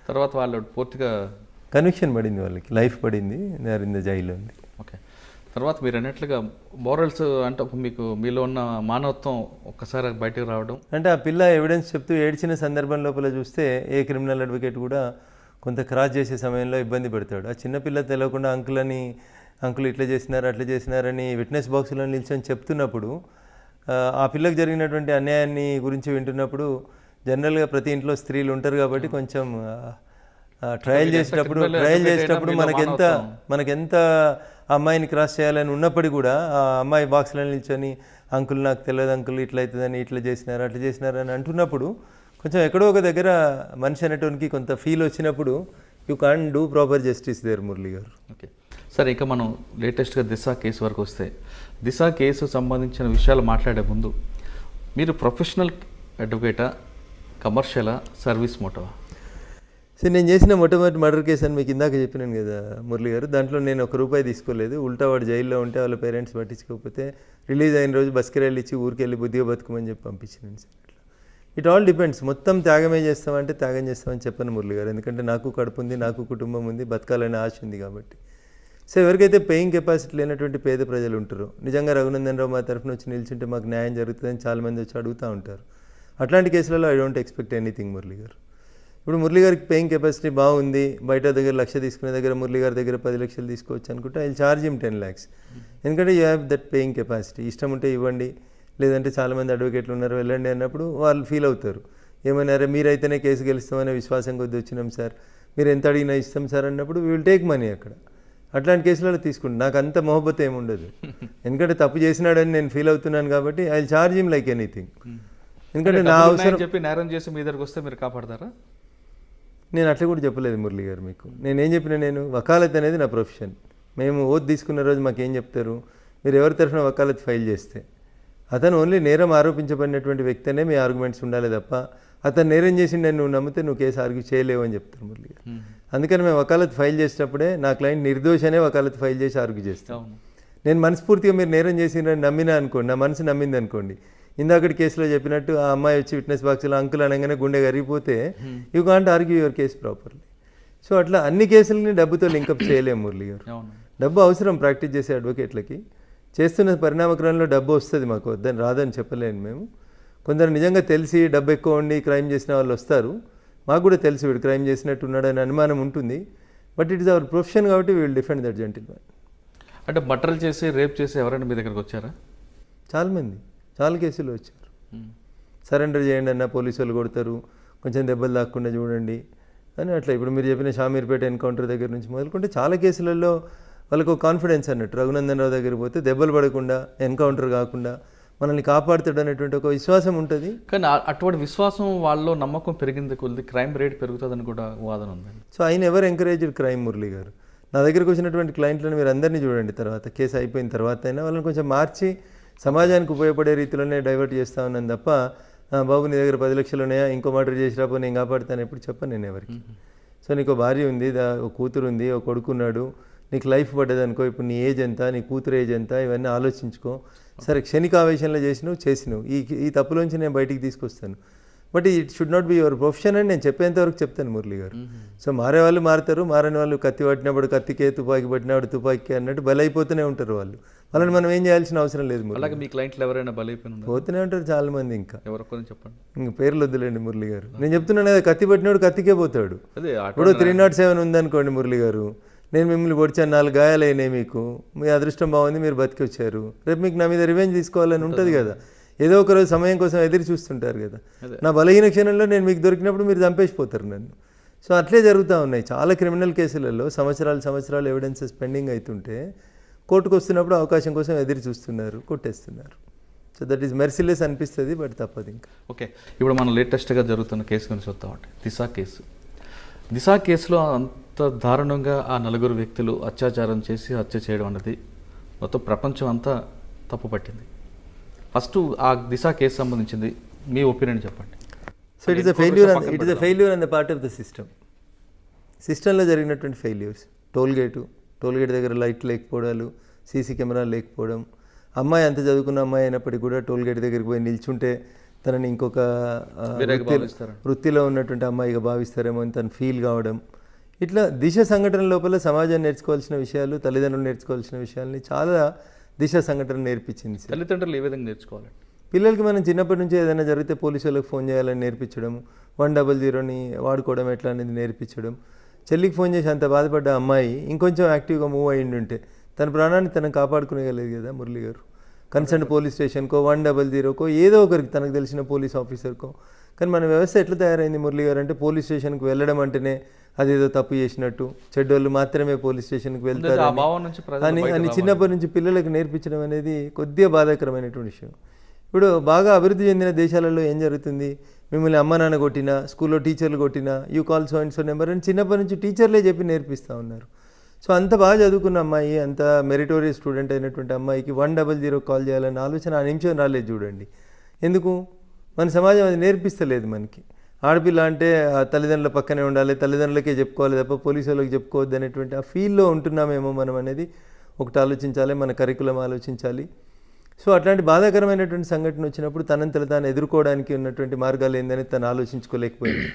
తర్వాత వాళ్ళు పూర్తిగా కన్విక్షన్ పడింది, వాళ్ళకి లైఫ్ పడింది, దే ఇన్ ద జైల్లో ఉంది. ఓకే. తర్వాత మీరు అన్నట్లుగా మోరల్స్ అంటే మీకు మీలో ఉన్న మానవత్వం ఒక్కసారి బయటకు రావడం అంటే ఆ పిల్ల ఎవిడెన్స్ చెప్తూ ఏడ్చిన సందర్భం లోపల చూస్తే ఏ క్రిమినల్ అడ్వకేట్ కూడా కొంత క్రాస్ చేసే సమయంలో ఇబ్బంది పెడతాడు. ఆ చిన్నపిల్ల తెలియకుండా అంకుల్ ఇట్లా చేసినారు అట్లా చేసినారని విట్నెస్ బాక్స్లో నిల్చొని చెప్తున్నప్పుడు ఆ పిల్లకి జరిగినటువంటి అన్యాయాన్ని గురించి వింటున్నప్పుడు జనరల్గా ప్రతి ఇంట్లో స్త్రీలు ఉంటారు కాబట్టి కొంచెం ట్రయల్ చేసేటప్పుడు మనకెంత అమ్మాయిని క్రాస్ చేయాలని ఉన్నప్పటికీ కూడా ఆ అమ్మాయి బాక్స్లో నిల్చొని అంకుల్ నాకు తెలియదు అంకుల్ ఇట్లా అవుతుందని ఇట్లా చేసినారు అట్లా చేసినారు అని అంటున్నప్పుడు కొంచెం ఎక్కడో ఒక దగ్గర మనిషి అనేటువంటి కొంత ఫీల్ వచ్చినప్పుడు you can do proper justice there Murali గారు. ఓకే సరే, ఇక మనం లేటెస్ట్గా దిశ కేసు వరకు వస్తే దిశ కేసు సంబంధించిన విషయాలు మాట్లాడే ముందు మీరు ప్రొఫెషనల్ అడ్వకేటా, కమర్షియలా, సర్వీస్ మోటవా? సో నేను చేసిన మొట్టమొదటి మర్డర్ కేసు అని మీకు ఇందాక చెప్పినాను కదా మురళి గారు, దాంట్లో నేను ₹1 తీసుకోలేదు. ఉల్టా వాడు జైల్లో ఉంటే వాళ్ళ పేరెంట్స్ పట్టించుకోకపోతే రిలీజ్ అయిన రోజు బస్కిరాయిలు ఇచ్చి ఊరికెళ్ళి బుద్ధిగా బతుకమని చెప్పి పంపించినాను సార్. అట్లా ఇట్ ఆల్ డిపెండ్స్. మొత్తం త్యాగమే చేస్తామంటే త్యాగం చేస్తామని చెప్పను మురళి గారు, ఎందుకంటే నాకు కడుపు ఉంది, నాకు కుటుంబం ఉంది, బతకాలనే ఆశ ఉంది కాబట్టి. సో ఎవరికైతే పేయింగ్ కెపాసిటీ లేనటువంటి పేద ప్రజలు ఉంటారో, నిజంగా రఘునందన్ రావు మా తరఫున వచ్చి నిల్చుంటే మాకు న్యాయం జరుగుతుందని చాలామంది వచ్చి అడుగుతూ ఉంటారు. అట్లాంటి కేసులలో I don't expect anything Murali గారు. ఇప్పుడు మురళి గారికి పేయింగ్ కెపాసిటీ బాగుంది, బయట దగ్గర 1,00,000 తీసుకునే దగ్గర మురళి గారి దగ్గర 10 లక్షలు తీసుకోవచ్చు అనుకుంటే ఐ చార్జ్ హిమ్ 10 lakhs. ఎందుకంటే you have that paying capacity. ఇష్టం ఉంటే ఇవ్వండి, లేదంటే చాలామంది అడ్వకేట్లు ఉన్నారు వెళ్ళండి అన్నప్పుడు వాళ్ళు ఫీల్ అవుతారు. ఏమన్నారే మీరైతేనే కేసు గెలుస్తామనే విశ్వాసం కొద్ది వచ్చినాం సార్, మీరు ఎంత అడిగినా ఇస్తాం సార్ అన్నప్పుడు వీ విల్ టేక్ మనీ. అక్కడ అట్లాంటి కేసులలో తీసుకుంటాను. నాకు అంత మొహబ్బత్ ఏమి ఉండదు, ఎందుకంటే తప్పు చేసినాడని నేను ఫీల్ అవుతున్నాను కాబట్టి I will charge him like anything. ఎందుకంటే నా అవసరం చెప్పి నేరం చేసి మీ దగ్గరకు వస్తే మీరు కాపాడతారా? నేను అట్లా కూడా చెప్పలేదు మురళి గారు మీకు. నేనేం చెప్పినా, నేను వకాలత్ అనేది నా ప్రొఫెషన్. మేము ఓత్ తీసుకున్న రోజు మాకేం చెప్తారు, మీరు ఎవరి తరఫున వకాలత్ ఫైల్ చేస్తే అతను ఓన్లీ నేరం ఆరోపించబడినటువంటి వ్యక్తి అనే మీ ఆర్గ్యుమెంట్స్ ఉండాలి తప్ప అతను నేరం చేసి నువ్వు నమ్మితే నువ్వు కేసు ఆర్గ్యూ చేయలేవు అని చెప్తారు మురళి గారు. అందుకని మేము వకాలత్ ఫైల్ చేసేటప్పుడే నా క్లయింట్ నిర్దోషనే వకాలత్ ఫైల్ చేసి ఆర్గ్యూ చేస్తాం. నేను మనస్ఫూర్తిగా మీరు నేరం చేసినని నమ్మినా అనుకోండి, నా మనసు నమ్మింది అనుకోండి, ఇందాకటి కేసులో చెప్పినట్టు ఆ అమ్మాయి వచ్చి విట్నెస్ బాక్స్లో అంకుల్ అనగానే గుండె కరిగిపోతే you can't argue your case properly. So అట్లా అన్ని కేసులని డబ్బుతో లింకప్ చేయలేము మురళి గారు. డబ్బు అవసరం ప్రాక్టీస్ చేసే అడ్వకేట్లకి. చేస్తున్న పరిణామక్రమంలో డబ్బు వస్తుంది, మాకు వద్దని రాదని చెప్పలేను మేము. కొందరు నిజంగా తెలిసి డబ్బు ఎక్కువ ఉండి క్రైమ్ చేసిన వాళ్ళు వస్తారు. మాకు కూడా తెలుసు వీడు క్రైమ్ చేసినట్టు ఉన్నాడని అనుమానం ఉంటుంది. But it is our profession కాబట్టి we will defend that gentlemen. అంటే మర్డర్ చేసి రేప్ చేసి ఎవరైనా మీ దగ్గరకు వచ్చారా? చాలామంది, చాలా కేసులు వచ్చారు. సరెండర్ చేయండి అన్న పోలీసు వాళ్ళు కొడతారు, కొంచెం దెబ్బలు దాక్కుండా చూడండి అని అట్లా. ఇప్పుడు మీరు చెప్పిన షామీర్పేట ఎన్కౌంటర్ దగ్గర నుంచి మొదలుకుంటే చాలా కేసులలో వాళ్ళకు కాన్ఫిడెన్స్ అన్నట్టు. రఘునందన్ రావు దగ్గర పోతే దెబ్బలు పడకుండా, ఎన్కౌంటర్ కాకుండా మనల్ని కాపాడుతాడు అనేటువంటి ఒక విశ్వాసం ఉంటుంది. కానీ అటువంటి విశ్వాసం వాళ్ళలో నమ్మకం పెరిగింది కొద్ది క్రైమ్ రేట్ పెరుగుతుందని కూడా వాదన ఉంది. సో ఆయన ఎవరు ఎంకరేజ్డ్ క్రైమ్ మురళి గారు? నా దగ్గరకు వచ్చినటువంటి క్లయింట్లను మీరు అందరినీ చూడండి, తర్వాత కేసు అయిపోయిన తర్వాత అయినా వాళ్ళని కొంచెం మార్చి సమాజానికి ఉపయోగపడే రీతిలోనే డైవర్ట్ చేస్తా ఉన్నాను తప్ప బాబు నీ దగ్గర 10 లక్షలు ఉన్నాయా, ఇంకో మర్డర్ చేసిరాపో నేను కాపాడుతాను ఎప్పుడు చెప్పను నేను ఎవరికి. సో నీకు భార్య ఉంది, ఒక కూతురు ఉంది, ఒక కొడుకున్నాడు, నీకు లైఫ్ పడ్డది అనుకో, ఇప్పుడు నీ ఏజ్ ఎంత, నీ కూతురు ఏజ్ ఎంత, ఇవన్నీ ఆలోచించుకో. సరే క్షణికావేశంలో చేసినావు, ఈ తప్పులోంచి నేను బయటికి తీసుకొస్తాను, but it should not be your profession అని నేను చెప్పేంతవరకు చెప్తాను మురళి గారు. సో మారే వాళ్ళు మారుతారు, మారని వాళ్ళు కత్తి పట్టినప్పుడు కత్తికే, తుపాకి పట్టినప్పుడు తుపాకి అన్నట్టు బలైపోతూనే ఉంటారు వాళ్ళు. వాళ్ళని మనం ఏం చేయాల్సిన అవసరం లేదు. అలాగే మీ క్లయింట్లు ఎవరైనా బలైపోయిన పోతూనే ఉంటారు చాలా మంది. ఇంకా ఎవరొక్కరు చెప్పండి, ఇంక పేర్లు వద్దులేండి మురళి గారు. నేను చెప్తున్నాను కదా, కత్తి పట్టినోడు కత్తికే పోతాడు. అదే ఇప్పుడు 307 ఉందనుకోండి మురళి గారు, నేను మిమ్మల్ని పొడిచాను, 4 గాయాలైనాయి, మీకు మీ అదృష్టం బాగుంది, మీరు బతికి వచ్చారు, రేపు మీకు నా మీద రివెంజ్ తీసుకోవాలని ఉంటుంది కదా. ఏదో ఒక రోజు సమయం కోసం ఎదురు చూస్తుంటారు కదా. నా బలహీన క్షణంలో నేను మీకు దొరికినప్పుడు మీరు చంపేసిపోతారు నన్ను. సో అట్లే జరుగుతూ ఉన్నాయి చాలా క్రిమినల్ కేసులలో. సంవత్సరాలు ఎవిడెన్సెస్ పెండింగ్ అవుతుంటే కోర్టుకు వస్తున్నప్పుడు అవకాశం కోసం ఎదురు చూస్తున్నారు, కొట్టేస్తున్నారు. సో దట్ ఈస్ మెర్సిలెస్ అనిపిస్తుంది, బట్ తప్పదు ఇంకా. ఓకే, ఇప్పుడు మనం లేటెస్ట్గా జరుగుతున్న కేసు గురించి చూద్దామండి. దిశ కేసులో అంత దారుణంగా ఆ 4 వ్యక్తులు అత్యాచారం చేసి హత్య చేయడం అన్నది మొత్తం ప్రపంచం అంతా తప్పు పట్టింది. ఫస్ట్ ఆ దిశ కేసు సంబంధించింది మీ ఒపీనియన్ చెప్పండి. So it is a failure on the part of the సిస్టంలో జరిగినటువంటి ఫెయిల్యూర్స్. టోల్గేట్ దగ్గర లైట్ లేకపోవడాలు, సీసీ కెమెరాలు లేకపోవడం, అమ్మాయి అంత చదువుకున్న అమ్మాయి అయినప్పటికీ కూడా టోల్గేట్ దగ్గరికి పోయి నిల్చుంటే తనని ఇంకొక వృత్తిలో ఉన్నటువంటి అమ్మాయిగా భావిస్తారేమో అని తను ఫీల్ కావడం. ఇట్లా దిశ సంఘటన లోపల సమాజం నేర్చుకోవాల్సిన విషయాలు, తల్లిదండ్రులు నేర్చుకోవాల్సిన విషయాల్ని చాలా దిశ సంఘటన నేర్పించింది. తల్లిదండ్రులు ఏ విధంగా నేర్చుకోవాలి? పిల్లలకి మనం చిన్నప్పటి నుంచి ఏదైనా జరిగితే పోలీసు వాళ్ళకి ఫోన్ చేయాలని నేర్పించడం, 100ని వాడుకోవడం ఎట్లా అనేది నేర్పించడం. చెల్లికి ఫోన్ చేసి అంత బాధపడ్డ అమ్మాయి ఇంకొంచెం యాక్టివ్గా మూవ్ అయ్యి ఉంటే తన ప్రాణాన్ని తనను కాపాడుకునేగలేదు కదా మురళి గారు. కన్సర్న్ పోలీస్ స్టేషన్కో, 100కో, ఏదో ఒకరికి తనకు తెలిసిన పోలీస్ ఆఫీసర్కో. కానీ మన వ్యవస్థ ఎట్లా తయారైంది మురళి గారు అంటే, పోలీస్ స్టేషన్కి వెళ్ళడం అంటేనే అదేదో తప్పు చేసినట్టు, చెడ్డోళ్ళు మాత్రమే పోలీస్ స్టేషన్కి వెళ్తారు అని చిన్నప్పటి నుంచి పిల్లలకు నేర్పించడం అనేది కొద్దిగా బాధాకరమైనటువంటి విషయం. ఇప్పుడు బాగా అభివృద్ధి చెందిన దేశాలలో ఏం జరుగుతుంది, మిమ్మల్ని అమ్మ నాన్న కొట్టినా, స్కూల్లో టీచర్లు కొట్టినా, you call so and so number అని చిన్నప్పటి నుంచి టీచర్లే చెప్పి నేర్పిస్తూ ఉన్నారు. సో అంత బాగా చదువుకున్న అమ్మాయి, అంత మెరిటోరియస్ స్టూడెంట్ అయినటువంటి అమ్మాయికి 100 కాల్ చేయాలన్న ఆలోచన ఆ నిమిషం రాలేదు చూడండి. ఎందుకు? మన సమాజం అది నేర్పిస్తలేదు మనకి. ఆడపిల్ల అంటే తల్లిదండ్రుల పక్కనే ఉండాలి, తల్లిదండ్రులకే చెప్పుకోవాలి తప్ప పోలీసు వాళ్ళకి చెప్పుకోవద్దు అనేటువంటి ఆ ఫీల్లో ఉంటున్నామేమో మనం అనేది ఒకటి ఆలోచించాలి, మన కరికులం ఆలోచించాలి. సో అట్లాంటి బాధాకరమైనటువంటి సంఘటన వచ్చినప్పుడు తనంతట తాను ఎదుర్కోవడానికి ఉన్నటువంటి మార్గాలు ఏందని తను ఆలోచించుకోలేకపోయింది.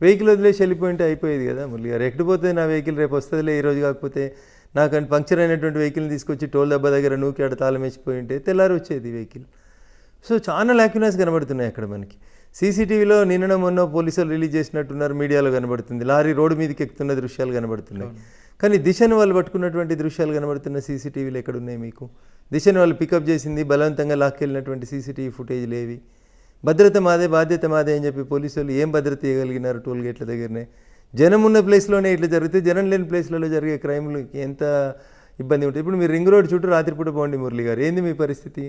వెహికల్ వదిలేసి వెళ్ళిపోయింటే అయిపోయేది కదా మురళి గారు. ఎక్కడిపోతే నా వెహికల్ రేపు వస్తుందిలే, ఈరోజు కాకపోతే నాకంటే పంక్చర్ అయినటువంటి వెహికల్ని తీసుకొచ్చి టోల్ దెబ్బ దగ్గర నూకి ఆడ తాళం వేసిపోయి ఉంటే తెల్లారి వచ్చేది వెహికల్. సో చాలా ల్యాక్యునస్ కనబడుతున్నాయి అక్కడ మనకి. సీసీటీవీలో నిన్న మొన్న పోలీసులు రిలీజ్ చేసినట్టున్నారు, మీడియాలో కనబడుతుంది, లారీ రోడ్డు మీదకి ఎక్కుతున్న దృశ్యాలు కనబడుతున్నాయి. కానీ దిశను వాళ్ళు పట్టుకున్నటువంటి దృశ్యాలు కనబడుతున్న సీసీటీవీలు ఎక్కడున్నాయి మీకు? దిశను వాళ్ళు పికప్ చేసింది, బలవంతంగా లాక్కెళ్ళినటువంటి సీసీటీవీ ఫుటేజ్లు ఏవి? భద్రత మాదే, బాధ్యత మాదే అని చెప్పి పోలీసులు ఏం భద్రత ఇవ్వగలిగినారు? టోల్ గేట్ల దగ్గరనే జనం ఉన్న ప్లేస్లోనే ఇట్లా జరిగితే జనం లేని ప్లేస్లలో జరిగే క్రైమ్లకి ఎంత ఇబ్బంది ఉంటుంది. ఇప్పుడు మీరు రింగ్ రోడ్ చుట్టూ రాత్రిపూట పోండి మురళి గారు, ఏంది మీ పరిస్థితి?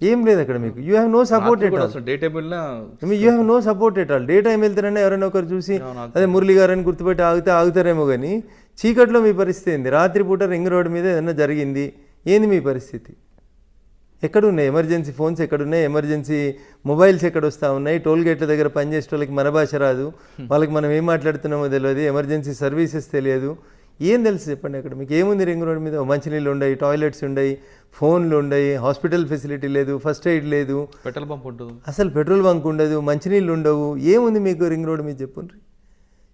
ఏం లేదు అక్కడ మీకు. You have no support at all. You have no support at all. Day time వెళ్తారన్నా ఎవరైనా ఒకరు చూసి అదే మురళి గారు అని గుర్తుపెట్టి ఆగుతారేమో, కానీ చీకట్లో మీ పరిస్థితి ఏంది? రాత్రిపూట రింగ్ రోడ్ మీద ఏదైనా జరిగింది, ఏంది మీ పరిస్థితి? ఎక్కడున్నాయి ఎమర్జెన్సీ ఫోన్స్? ఎక్కడున్నాయి ఎమర్జెన్సీ మొబైల్స్? ఎక్కడ వస్తూ ఉన్నాయి? టోల్ గేట్ల దగ్గర పనిచేసే వాళ్ళకి మన భాష రాదు, వాళ్ళకి మనం ఏం మాట్లాడుతున్నామో తెలియదు, ఎమర్జెన్సీ సర్వీసెస్ తెలియదు, ఏం తెలుసు చెప్పండి? అక్కడ మీకు ఏముంది? రింగ్ రోడ్ మీద మంచినీళ్ళు ఉన్నాయి, టాయిలెట్స్ ఉన్నాయి, ఫోన్లు ఉన్నాయి, హాస్పిటల్ ఫెసిలిటీ లేదు, ఫస్ట్ ఎయిడ్ లేదు, పెట్రోల్ బంక్ ఉండదు, అసలు పెట్రోల్ బంక్ ఉండదు, మంచినీళ్ళు ఉండవు. ఏముంది మీకు రింగ్ రోడ్ మీద చెప్పండి?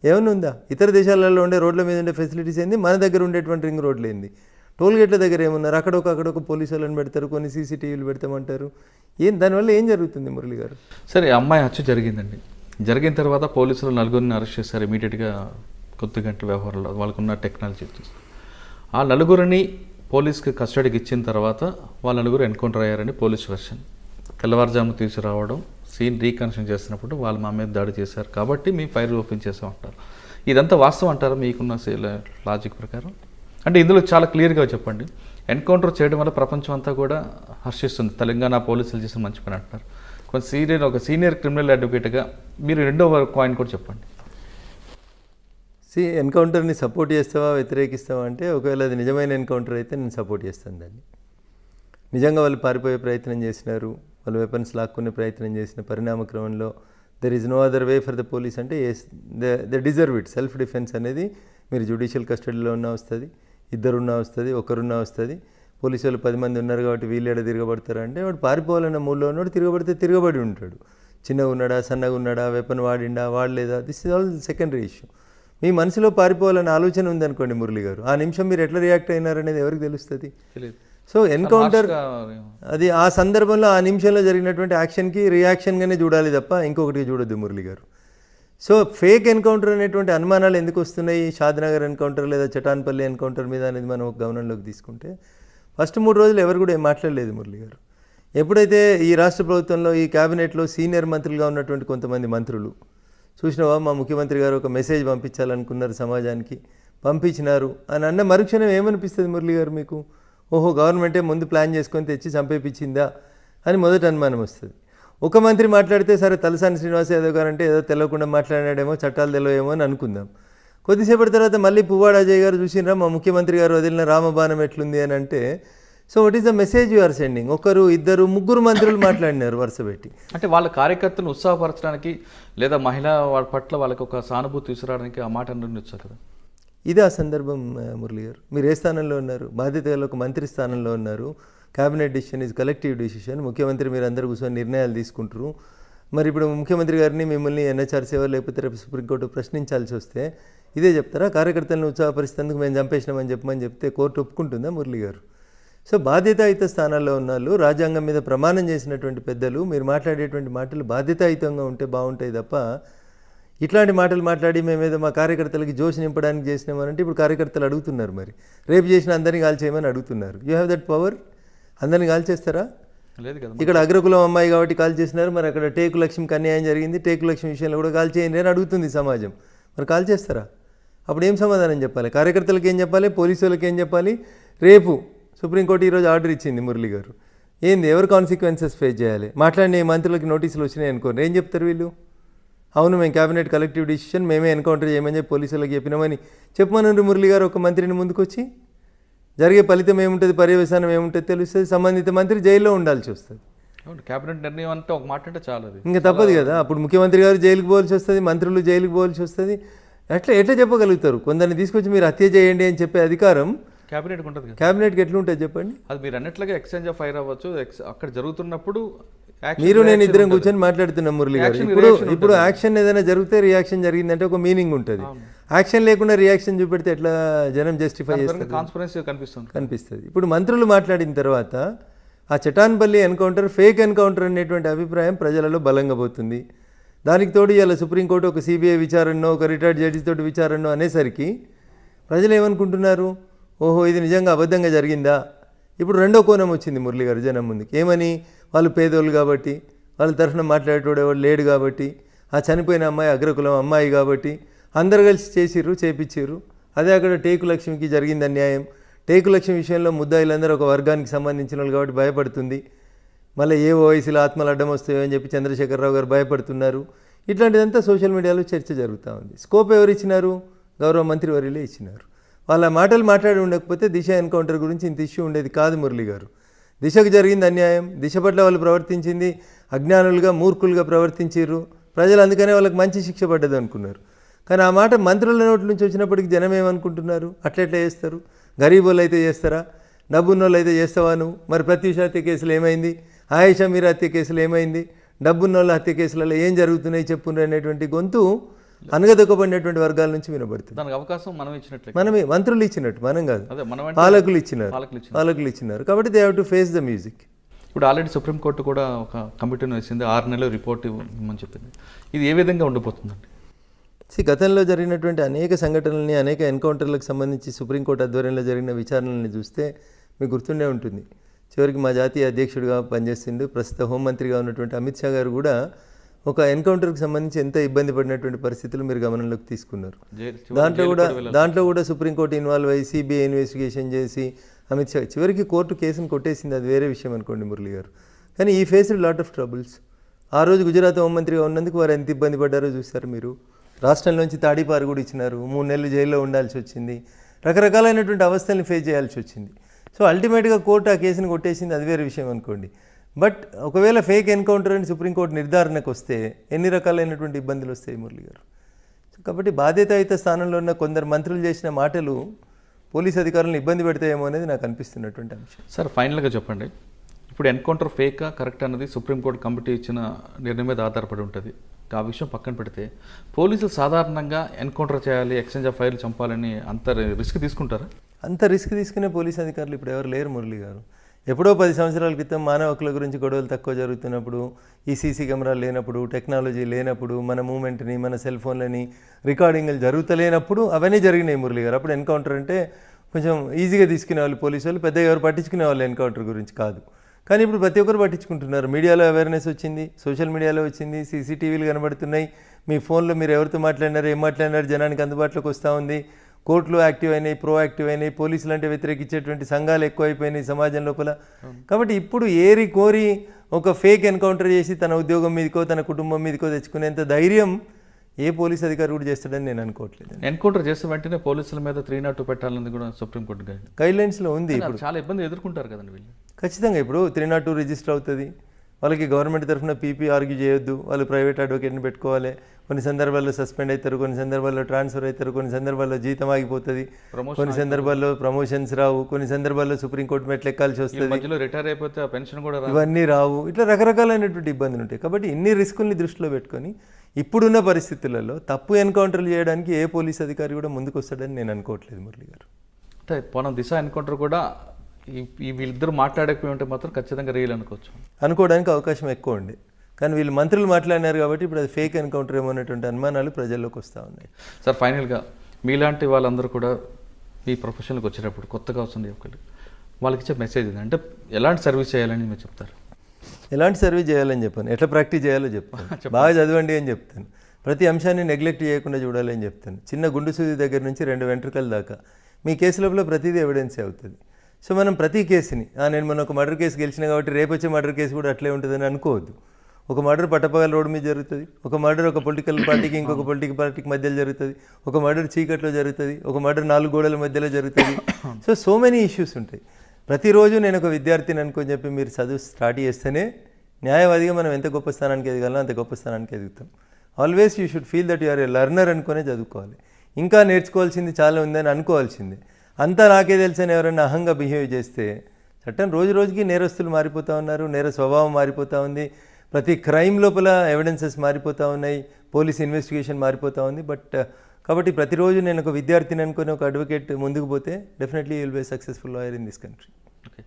ఏమన్నా ఉందా? ఇతర దేశాలలో ఉండే రోడ్ల మీద ఉండే ఫెసిలిటీస్ ఏంది, మన దగ్గర ఉండేటువంటి రింగ్ రోడ్లు ఏంది? టోల్ గేట్ల దగ్గర ఏమున్నారు? అక్కడొక పోలీసు వాళ్ళని పెడతారు, కొన్ని సీసీటీవీలు పెడతామంటారు. దానివల్ల ఏం జరుగుతుంది మురళి గారు? సరే, అమ్మాయి హత్య జరిగిందండి. జరిగిన తర్వాత పోలీసులు 4 అరెస్ట్ చేశారు ఇమీడియట్గా. కొద్ది గంటల వ్యవహారంలో వాళ్ళకున్న టెక్నాలజీ చూసి ఆ 4 పోలీస్కి కస్టడీకి ఇచ్చిన తర్వాత వాళ్ళ 4 ఎన్కౌంటర్ అయ్యారని పోలీస్ వర్షన్. తెల్లవారుజాము తీసుకురావడం, సీన్ రీకన్స్ట్రక్షన్ చేస్తున్నప్పుడు వాళ్ళు మా మీద దాడి చేశారు కాబట్టి మేము ఫైర్ ఓపెన్ చేసాం అంటారు. ఇదంతా వాస్తవం అంటారా మీకున్న లాజిక్ ప్రకారం? అంటే ఇందులో చాలా క్లియర్గా చెప్పండి. ఎన్కౌంటర్ చేయడం వల్ల ప్రపంచం అంతా కూడా హర్షిస్తుంది, తెలంగాణ పోలీసులు చేసిన మంచి పని అంటారు. ఒక సీనియర్ క్రిమినల్ అడ్వకేట్గా మీరు రెండో కాయిన్ కూడా చెప్పండి. ఎన్కౌంటర్ని సపోర్ట్ చేస్తావా, వ్యతిరేకిస్తావా అంటే, ఒకవేళ అది నిజమైన ఎన్కౌంటర్ అయితే నేను సపోర్ట్ చేస్తాను దాన్ని. నిజంగా వాళ్ళు పారిపోయే ప్రయత్నం చేసినారు, వాళ్ళు వెపన్స్ లాక్కునే ప్రయత్నం చేసిన పరిణామ క్రమంలో there is no other way for the police అంటే they deserve it. Self defence అనేది మీరు జ్యుడిషియల్ కస్టడీలో ఉన్నా వస్తుంది, ఇద్దరున్నా వస్తుంది, ఒకరున్నా వస్తుంది. పోలీసు వాళ్ళు 10 మంది ఉన్నారు కాబట్టి వీళ్ళేడ తిరగబడతారు అంటే వాడు పారిపోవాలన్న మూడ్లో ఉన్నాడు, తిరగబడితే తిరగబడి ఉంటాడు. చిన్నగా ఉన్నాడా, సన్నగా ఉన్నాడా, వెపన్ వాడిండా, వాడలేదా, this is all secondary issue. మీ మనసులో పారిపోవాలన్న ఆలోచన ఉందనుకోండి మురళి గారు, ఆ నిమిషం మీరు ఎట్లా రియాక్ట్ అయినారనేది ఎవరికి తెలుస్తుంది? సో ఎన్కౌంటర్ అది ఆ సందర్భంలో ఆ నిమిషంలో జరిగినటువంటి యాక్షన్కి రియాక్షన్గానే చూడాలి తప్ప ఇంకొకటి చూడొద్దు మురళి గారు. సో ఫేక్ ఎన్కౌంటర్ అనేటువంటి అనుమానాలు ఎందుకు వస్తున్నాయి షాద్నగర్ ఎన్కౌంటర్ లేదా చటాన్పల్లి ఎన్కౌంటర్ మీద అనేది మనం ఒక గమనంలోకి తీసుకుంటే, ఫస్ట్ 3 రోజులు ఎవరు కూడా ఏం మాట్లాడలేదు మురళి గారు. ఎప్పుడైతే ఈ రాష్ట్ర ప్రభుత్వంలో ఈ క్యాబినెట్లో సీనియర్ మంత్రులుగా ఉన్నటువంటి కొంతమంది మంత్రులు చూసినావా మా ముఖ్యమంత్రి గారు ఒక మెసేజ్ పంపించాలనుకున్నారు సమాజానికి, పంపించినారు అని అన్న మరుక్షణం ఏమనిపిస్తుంది మురళి గారు మీకు? ఓహో గవర్నమెంటే ముందు ప్లాన్ చేసుకొని తెచ్చి చంపేపించిందా అని మొదటి అనుమానం వస్తుంది. ఒక మంత్రి మాట్లాడితే సరే తలసాని శ్రీనివాస్ యాదవ్ గారు అంటే ఏదో తెలియకుండా మాట్లాడాడేమో, చట్టాలు తెలియమో అని అనుకుందాం. కొద్దిసేపటి తర్వాత మళ్ళీ పువ్వాడ అజయ్ గారు చూసినరా మా ముఖ్యమంత్రి గారు వదిలిన రామబాణం ఎట్లుంది అని అంటే, so what is the message you are sending? 1 2 3 మంత్రులు మాట్లాడినారు వరుస పెట్టి. అంటే వాళ్ళ కార్యకర్తను ఉత్సాహపరచడానికి లేదా మహిళా వాళ్ళ పట్ల వాళ్ళకి ఒక సానుభూతి తీసుకురావడానికి ఆ మాట నిర్ణయించారు కదా. ఇదే ఆ సందర్భం మురళి గారు. మీరు ఏ స్థానంలో ఉన్నారు? బాధ్యత గల ఒక మంత్రి స్థానంలో ఉన్నారు. Cabinet decision is collective decision. ముఖ్యమంత్రి మీరు అందరూ కూర్చొని నిర్ణయాలు తీసుకుంటారు. మరి ఇప్పుడు ముఖ్యమంత్రి గారిని మిమ్మల్ని ఎన్హెచ్ఆర్సీ లేకపోతే రేపు సుప్రీంకోర్టు ప్రశ్నించాల్సి వస్తే ఇదే చెప్తారా? కార్యకర్తలను ఉత్సాహపరిస్తేందుకు మేము చంపేసినామని చెప్తే కోర్టు ఒప్పుకుంటుందా మురళి గారు? సో బాధ్యతాయుత స్థానాల్లో ఉన్న వాళ్ళు, రాజ్యాంగం మీద ప్రమాణం చేసినటువంటి పెద్దలు, మీరు మాట్లాడేటువంటి మాటలు బాధ్యతాయుతంగా ఉంటే బాగుంటాయి తప్ప ఇట్లాంటి మాటలు మాట్లాడి మేమేదో మా కార్యకర్తలకి జోష్ నింపడానికి చేసినామనంటే ఇప్పుడు కార్యకర్తలు అడుగుతున్నారు, మరి రేపు చేసిన అందరినీ కాల్ చేయమని అడుగుతున్నారు. You have that power. అందరినీ కాల్ చేస్తారా? లేదు కదా. ఇక్కడ అగ్రకులం అమ్మాయి కాబట్టి కాల్ చేసినారు, మరి అక్కడ టేకు లక్ష్మికి అన్యాయం జరిగింది, టేకు లక్ష్మి విషయంలో కూడా కాల్ చేయండి అని అడుగుతుంది సమాజం. మరి కాల్ చేస్తారా? అప్పుడు ఏం సమాధానం చెప్పాలి? కార్యకర్తలకు ఏం చెప్పాలి? పోలీసు వాళ్ళకి ఏం చెప్పాలి? రేపు సుప్రీంకోర్టు ఈరోజు ఆర్డర్ ఇచ్చింది మురళి గారు. ఏంది, ఎవరు కాన్సిక్వెన్సెస్ ఫేస్ చేయాలి? మాట్లాడిన మంత్రులకి నోటీసులు వచ్చినాయి అనుకోండి, ఏం చెప్తారు వీళ్ళు? అవును మేము క్యాబినెట్ కలెక్టివ్ డిసిషన్ మేమే ఎన్కౌంటర్ చేయమని చెప్పి పోలీసులకు చెప్పినామని చెప్పమనండి మురళి గారు. ఒక మంత్రిని ముందుకొచ్చి జరిగే ఫలితం ఏముంటుంది, పర్యవసానం ఏముంటుంది తెలుస్తుంది. సంబంధిత మంత్రి జైల్లో ఉండాల్సి వస్తుంది. క్యాబినెట్ నిర్ణయం అంటే ఒక మాట అంటే చాలా, ఇంకా తప్పదు కదా. అప్పుడు ముఖ్యమంత్రి గారు జైలుకి పోవాల్సి వస్తుంది, మంత్రులు జైలుకి పోవాల్సి వస్తుంది. ఎట్లా చెప్పగలుగుతారు? కొందరిని తీసుకొచ్చి మీరు హత్య చేయండి అని చెప్పే అధికారం క్యాబినెట్కి ఉంటుంది కదా. క్యాబినెట్కి ఎట్లుంటుంది చెప్పండి? అది మీరు అన్నట్లుగా ఎక్స్చేంజ్ ఆఫ్ ఫైర్ అవ్వచ్చు, అక్కడ జరుగుతున్నప్పుడు మీరు నేను ఇద్దరం కూర్చొని మాట్లాడుతున్నాం మురళి గారు. ఇప్పుడు యాక్షన్ ఏదైనా జరిగితే రియాక్షన్ జరిగిందంటే ఒక మీనింగ్ ఉంటుంది. యాక్షన్ లేకుండా రియాక్షన్ చూపెడితే ఎట్లా జనం జస్టిఫై చేస్తారు? కాన్స్పరెన్సీ కనిపిస్తుంది. ఇప్పుడు మంత్రులు మాట్లాడిన తర్వాత ఆ చటాన్పల్లి ఎన్కౌంటర్ ఫేక్ ఎన్కౌంటర్ అనేటువంటి అభిప్రాయం ప్రజలలో బలంగా పోతుంది. దానికి తోడు ఇలా సుప్రీంకోర్టు ఒక సిబిఐ విచారణో ఒక రిటైర్డ్ జడ్జి తోటి విచారణో అనేసరికి ప్రజలు ఏమనుకుంటున్నారు? ఓహో ఇది నిజంగా అబద్ధంగా జరిగిందా? ఇప్పుడు రెండో కోణం వచ్చింది మురళి గారు జనం ముందుకు. ఏమని? వాళ్ళు పేదోళ్ళు కాబట్టి, వాళ్ళ తరఫున మాట్లాడేటోడు ఎవరు లేడు కాబట్టి, ఆ చనిపోయిన అమ్మాయి అగ్రకులం అమ్మాయి కాబట్టి అందరు కలిసి చేపించారు. అదే అక్కడ టేకు లక్ష్మికి జరిగింది అన్యాయం. టేకు లక్ష్మి విషయంలో ముద్దాయిలందరూ ఒక వర్గానికి సంబంధించిన వాళ్ళు కాబట్టి భయపడుతుంది. మళ్ళీ ఏ ఓవైసీలో ఆత్మలు అడ్డం వస్తాయో అని చెప్పి చంద్రశేఖరరావు గారు భయపడుతున్నారు. ఇట్లాంటిదంతా సోషల్ మీడియాలో చర్చ జరుగుతూ ఉంది. స్కోప్ ఎవరు ఇచ్చినారు? గౌరవ మంత్రి వర్యులే ఇచ్చినారు. వాళ్ళ మాటలు మాట్లాడి ఉండకపోతే దిశ ఎన్కౌంటర్ గురించి ఇంత ఇష్యూ ఉండేది కాదు మురళి గారు. దిశకు జరిగింది అన్యాయం, దిశ పట్ల వాళ్ళు ప్రవర్తించింది అజ్ఞానులుగా మూర్ఖులుగా ప్రవర్తించారు. ప్రజలు అందుకనే వాళ్ళకి మంచి శిక్ష పడ్డది అనుకున్నారు. కానీ ఆ మాట మంత్రుల నోట్ల నుంచి వచ్చినప్పటికీ జనం ఏమనుకుంటున్నారు? అట్లెట్లా చేస్తారు? గరీబోళ్ళు అయితే చేస్తారా? డబ్బున్నోళ్ళు అయితే చేస్తావా నువ్వు? మరి ప్రత్యూష హత్య కేసులు ఏమైంది? ఆయేషా మీరా హత్య కేసులు ఏమైంది? డబ్బున్నోళ్ళ హత్య కేసులలో ఏం జరుగుతున్నాయి చెప్పుండ్రు అనేటువంటి గొంతు అనగదొక్కబడినటువంటి వర్గాల నుంచి వినబడుతుంది. దానికి అవకాశం మనం ఇచ్చినట్లే, మనమే మంత్రులు ఇచ్చినట్టు, మనం కాదు, పాలకులు ఇచ్చినారు. కాబట్టి they have to face the music. ఇప్పుడు ఆల్రెడీ సుప్రీంకోర్టు కూడా ఒక కమిటీని వేసింది, 6 నెలలు రిపోర్ట్ ఇవ్వమని చెప్పింది. ఇది ఏ విధంగా ఉండిపోతుందండి? గతంలో జరిగినటువంటి అనేక సంఘటనల్ని, అనేక ఎన్కౌంటర్లకు సంబంధించి సుప్రీంకోర్టు ఆధ్వర్యంలో జరిగిన విచారణల్ని చూస్తే మీకు గుర్తుండే ఉంటుంది. చివరికి మా జాతీయ అధ్యక్షుడిగా పనిచేస్తుండే ప్రస్తుత హోంమంత్రిగా ఉన్నటువంటి అమిత్ షా గారు కూడా ఒక ఎన్కౌంటర్కి సంబంధించి ఎంత ఇబ్బంది పడినటువంటి పరిస్థితులు మీరు గమనంలోకి తీసుకున్నారు. దాంట్లో కూడా సుప్రీంకోర్టు ఇన్వాల్వ్ అయ్యి సిబిఐ ఇన్వెస్టిగేషన్ చేసి అమిత్ షా చివరికి కోర్టు కేసును కొట్టేసింది. అది వేరే విషయం అనుకోండి మురళి గారు. కానీ ఈ ఫేస్డ్ లాట్ ఆఫ్ ట్రబుల్స్. ఆ రోజు గుజరాత్ హోంమంత్రిగా ఉన్నందుకు వారు ఎంత ఇబ్బంది పడ్డారో చూశారు మీరు. రాష్ట్రంలోంచి తాడీపారు కూడా ఇచ్చినారు, 3 నెలలు జైల్లో ఉండాల్సి వచ్చింది, రకరకాలైనటువంటి అవస్థల్ని ఫేస్ చేయాల్సి వచ్చింది. సో అల్టిమేట్గా కోర్టు ఆ కేసును కొట్టేసింది, అది వేరే విషయం అనుకోండి. బట్ ఒకవేళ ఫేక్ ఎన్కౌంటర్ అని సుప్రీంకోర్టు నిర్ధారణకు వస్తే ఎన్ని రకాలైనటువంటి ఇబ్బందులు వస్తాయి మురళి గారు. కాబట్టి బాధ్యతాయుత స్థానంలో ఉన్న కొందరు మంత్రులు చేసిన మాటలు పోలీస్ అధికారులను ఇబ్బంది పెడతాయేమో అనేది నాకు అనిపిస్తున్నటువంటి అంశం. సార్ ఫైనల్గా చెప్పండి, ఇప్పుడు ఎన్కౌంటర్ ఫేకా కరెక్ట్ అన్నది సుప్రీంకోర్టు కమిటీ ఇచ్చిన నిర్ణయం మీద ఆధారపడి ఉంటుంది. ఆ విషయం పక్కన పెడితే పోలీసులు సాధారణంగా ఎన్కౌంటర్ చేయాలి, ఎక్స్చేంజ్ ఆఫ్ ఫైర్లు చంపాలని అంత రిస్క్ తీసుకుంటారా? అంత రిస్క్ తీసుకునే పోలీస్ అధికారులు ఇప్పుడు ఎవరు లేరు మురళి గారు. ఎప్పుడో 10 సంవత్సరాల క్రితం మానవ హక్కుల గురించి గొడవలు తక్కువ జరుగుతున్నప్పుడు, ఈ సీసీ కెమెరాలు లేనప్పుడు, టెక్నాలజీ లేనప్పుడు, మన మూమెంట్ని, మన సెల్ ఫోన్లని రికార్డింగ్లు జరుగుతలేనప్పుడు అవన్నీ జరిగినాయి మురళి గారు. అప్పుడు ఎన్కౌంటర్ అంటే కొంచెం ఈజీగా తీసుకునే వాళ్ళు పోలీసు వాళ్ళు, పెద్దగా ఎవరు పట్టించుకునే వాళ్ళు ఎన్కౌంటర్ గురించి కాదు. కానీ ఇప్పుడు ప్రతి ఒక్కరు పట్టించుకుంటున్నారు. మీడియాలో అవేర్నెస్ వచ్చింది, సోషల్ మీడియాలో వచ్చింది, సీసీటీవీలు కనబడుతున్నాయి, మీ ఫోన్లో మీరు ఎవరితో మాట్లాడినారు, ఏం మాట్లాడినారు జనానికి అందుబాటులోకి వస్తూ ఉంది. కోర్టులు యాక్టివ్ అయినాయి, ప్రోయాక్టివ్ అయినాయి, పోలీసులు అంటే వ్యతిరేకించేటువంటి సంఘాలు ఎక్కువైపోయినాయి సమాజం లోపల. కాబట్టి ఇప్పుడు ఏరి కోరి ఒక ఫేక్ ఎన్కౌంటర్ చేసి తన ఉద్యోగం మీదకో తన కుటుంబం మీదకో తెచ్చుకునేంత ధైర్యం ఏ పోలీస్ అధికారి కూడా చేస్తాడని నేను అనుకోవట్లేదు. ఎన్కౌంటర్ చేస్తే వెంటనే పోలీసుల మీద 302 పెట్టాలని కూడా సుప్రీంకోర్టు గైడ్లైన్స్లో ఉంది. ఇప్పుడు చాలా ఇబ్బంది ఎదుర్కొంటారు కదండి వీళ్ళు. ఖచ్చితంగా ఇప్పుడు 302 రిజిస్టర్ అవుతుంది. వాళ్ళకి గవర్నమెంట్ తరఫున పీపీ ఆర్గ్యూ చేయొద్దు, వాళ్ళు ప్రైవేట్ అడ్వకేట్ని పెట్టుకోవాలి. కొన్ని సందర్భాల్లో సస్పెండ్ అవుతారు, కొన్ని సందర్భాల్లో ట్రాన్స్ఫర్ అవుతారు, కొన్ని సందర్భాల్లో జీతం ఆగిపోతుంది, కొన్ని సందర్భాల్లో ప్రమోషన్స్ రావు, కొన్ని సందర్భాల్లో సుప్రీంకోర్టు మెట్లు ఎక్కాల్సి వస్తుంది, మధ్యలో రిటైర్ అయిపోతే ఆ పెన్షన్ కూడా ఇవన్నీ రావు. ఇట్లా రకరకాలైనటువంటి ఇబ్బందులు ఉంటాయి. కాబట్టి ఇన్ని రిస్కుల్ని దృష్టిలో పెట్టుకొని ఇప్పుడున్న పరిస్థితులలో తప్పు ఎన్కౌంటర్లు చేయడానికి ఏ పోలీస్ అధికారి కూడా ముందుకు వస్తాడని నేను అనుకోవట్లేదు మురళి గారు. అంటే మనం దిశ ఎన్కౌంటర్ కూడా ఈ వీళ్ళిద్దరు మాట్లాడకపోయి ఉంటే మాత్రం ఖచ్చితంగా రియల్ అనుకోవడానికి అవకాశం ఎక్కువ ఉంది. కానీ వీళ్ళు మంత్రులు మాట్లాడినారు కాబట్టి ఇప్పుడు అది ఫేక్ ఎన్కౌంటర్ ఏమో అనేటువంటి అనుమానాలు ప్రజల్లోకి వస్తూ ఉన్నాయి. సార్ ఫైనల్గా మీలాంటి వాళ్ళందరూ కూడా మీ ప్రొఫెషన్కి వచ్చేటప్పుడు కొత్తగా వస్తుంది ఒకళ్ళు వాళ్ళకి ఇచ్చే మెసేజ్ ఇది అంటే ఎలాంటి సర్వీస్ చేయాలని మీరు చెప్తారు? ఎలాంటి సర్వీస్ చేయాలని చెప్పాను, ఎట్లా ప్రాక్టీస్ చేయాలో చెప్తాను, బాగా చదవండి అని చెప్తాను, ప్రతి అంశాన్ని నెగ్లెక్ట్ చేయకుండా చూడాలని చెప్తాను. చిన్న గుండు సూది దగ్గర నుంచి 2 వెంట్రుకల దాకా మీ కేసు లోపల ప్రతిదీ ఎవిడెన్సే అవుతుంది. సో మనం ప్రతి కేసుని నేను మొన్న ఒక మర్డర్ కేసు గెలిచిన కాబట్టి రేపు వచ్చే మర్డర్ కేసు కూడా అట్లే ఉంటుందని అనుకోవద్దు. ఒక మర్డర్ పట్టపగల రోడ్డు మీద జరుగుతుంది, ఒక మర్డర్ ఒక పొలిటికల్ పార్టీకి ఇంకొక పొలిటికల్ పార్టీకి మధ్యలో జరుగుతుంది, ఒక మర్డర్ చీకట్లో జరుగుతుంది, ఒక మర్డర్ 4 గోడల మధ్యలో జరుగుతుంది. సో మెనీ ఇష్యూస్ ఉంటాయి. ప్రతిరోజు నేను ఒక విద్యార్థిని అనుకొని చెప్పి మీరు చదువు స్టార్ట్ చేస్తేనే న్యాయవాదిగా మనం ఎంత గొప్ప స్థానానికి ఎదగాలో అంత గొప్ప స్థానానికి ఎదుగుతాం. Always you should feel that you are a learner అనుకునే చదువుకోవాలి. ఇంకా నేర్చుకోవాల్సింది చాలా ఉందని అనుకోవాల్సిందే. అంతా నాకే తెలుసని ఎవరైనా అహంగా బిహేవ్ చేస్తే చట్టం రోజు రోజుకి నేరస్తులు మారిపోతూ ఉన్నారు, నేర స్వభావం మారిపోతూ ఉంది, ప్రతి క్రైమ్ లోపల ఎవిడెన్సెస్ మారిపోతూ ఉన్నాయి, పోలీస్ ఇన్వెస్టిగేషన్ మారిపోతూ ఉంది. కాబట్టి ప్రతిరోజు నేను ఒక విద్యార్థిని అనుకుని ఒక అడ్వకేట్ ముందుకు పోతే definitely you will be successful lawyer in this country. Okay,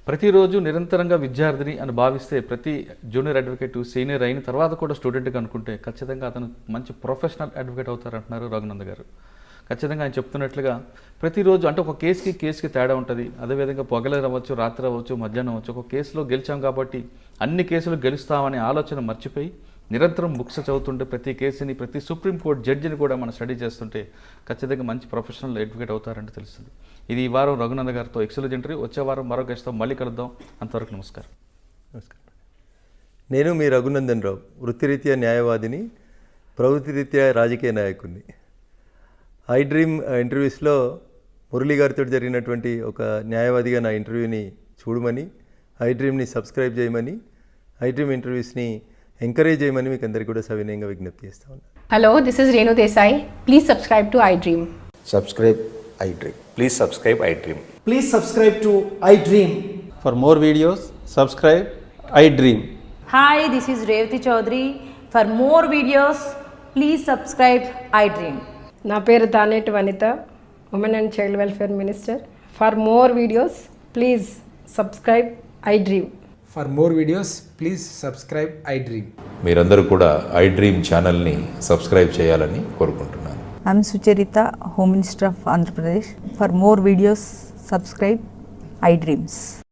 ప్రతిరోజు నిరంతరంగా విద్యార్థిని అని భావిస్తే ప్రతి జూనియర్ అడ్వకేట్ సీనియర్ అయిన తర్వాత కూడా స్టూడెంట్గా అనుకుంటే ఖచ్చితంగా అతను మంచి ప్రొఫెషనల్ అడ్వకేట్ అవుతారంటున్నారు రఘునంద్ గారు. ఖచ్చితంగా ఆయన చెప్తున్నట్లుగా ప్రతిరోజు అంటే ఒక కేసుకి తేడా ఉంటుంది. అదేవిధంగా పొగలు అవ్వచ్చు, రాత్రి అవ్వచ్చు, మధ్యాహ్నం అవ్వచ్చు, ఒక కేసులో గెలిచాం కాబట్టి అన్ని కేసులు గెలుస్తామనే ఆలోచన మర్చిపోయి నిరంతరం బుక్స్ చదువుతుంటే ప్రతి కేసుని ప్రతి సుప్రీంకోర్టు జడ్జిని కూడా మనం స్టడీ చేస్తుంటే ఖచ్చితంగా మంచి ప్రొఫెషనల్ అడ్వకేట్ అవుతారంటే తెలుస్తుంది. ఇది ఈ వారం రఘునంద్ గారితో ఎక్సలెంట్ ఇంటర్వ్యూ. వచ్చే వారం మరో గెస్ట్తో మళ్ళీ కలుద్దాం. అంతవరకు నమస్కారం. నేను మీ రఘునందన్ రావు, వృత్తిరీత్యా న్యాయవాదిని, ప్రవృత్తిరీత్యా రాజకీయ నాయకుడిని. ఐ డ్రీమ్ ఇంటర్వ్యూస్లో మురళీ గారితో జరిగినటువంటి ఒక న్యాయవాదిగా నా ఇంటర్వ్యూని చూడమని, ఐ డ్రీమ్ని సబ్స్క్రైబ్ చేయమని, ఐ డ్రీమ్ ఇంటర్వ్యూస్ని ఎంకరేజ్ చేయమని మీకు అందరికీ కూడా సవినయంగా విజ్ఞప్తి చేస్తా ఉన్నాను. Hello, this is Renu Desai. Please subscribe to iDream. Subscribe iDream. Please subscribe iDream. Please subscribe to iDream. For more videos, subscribe iDream. Hi, this is Revati Chaudhary. For more videos, please subscribe iDream. నా పేరు Taneti Vanitha, women and child welfare minister. For more videos please subscribe iDream. For more videos, please subscribe iDream. మీరందరూ కూడా iDream ఛానల్ని subscribe చేయాలని కోరుకుంటున్నాను. I'm Sucharita, Home Minister of Andhra Pradesh. For more videos, subscribe iDreams.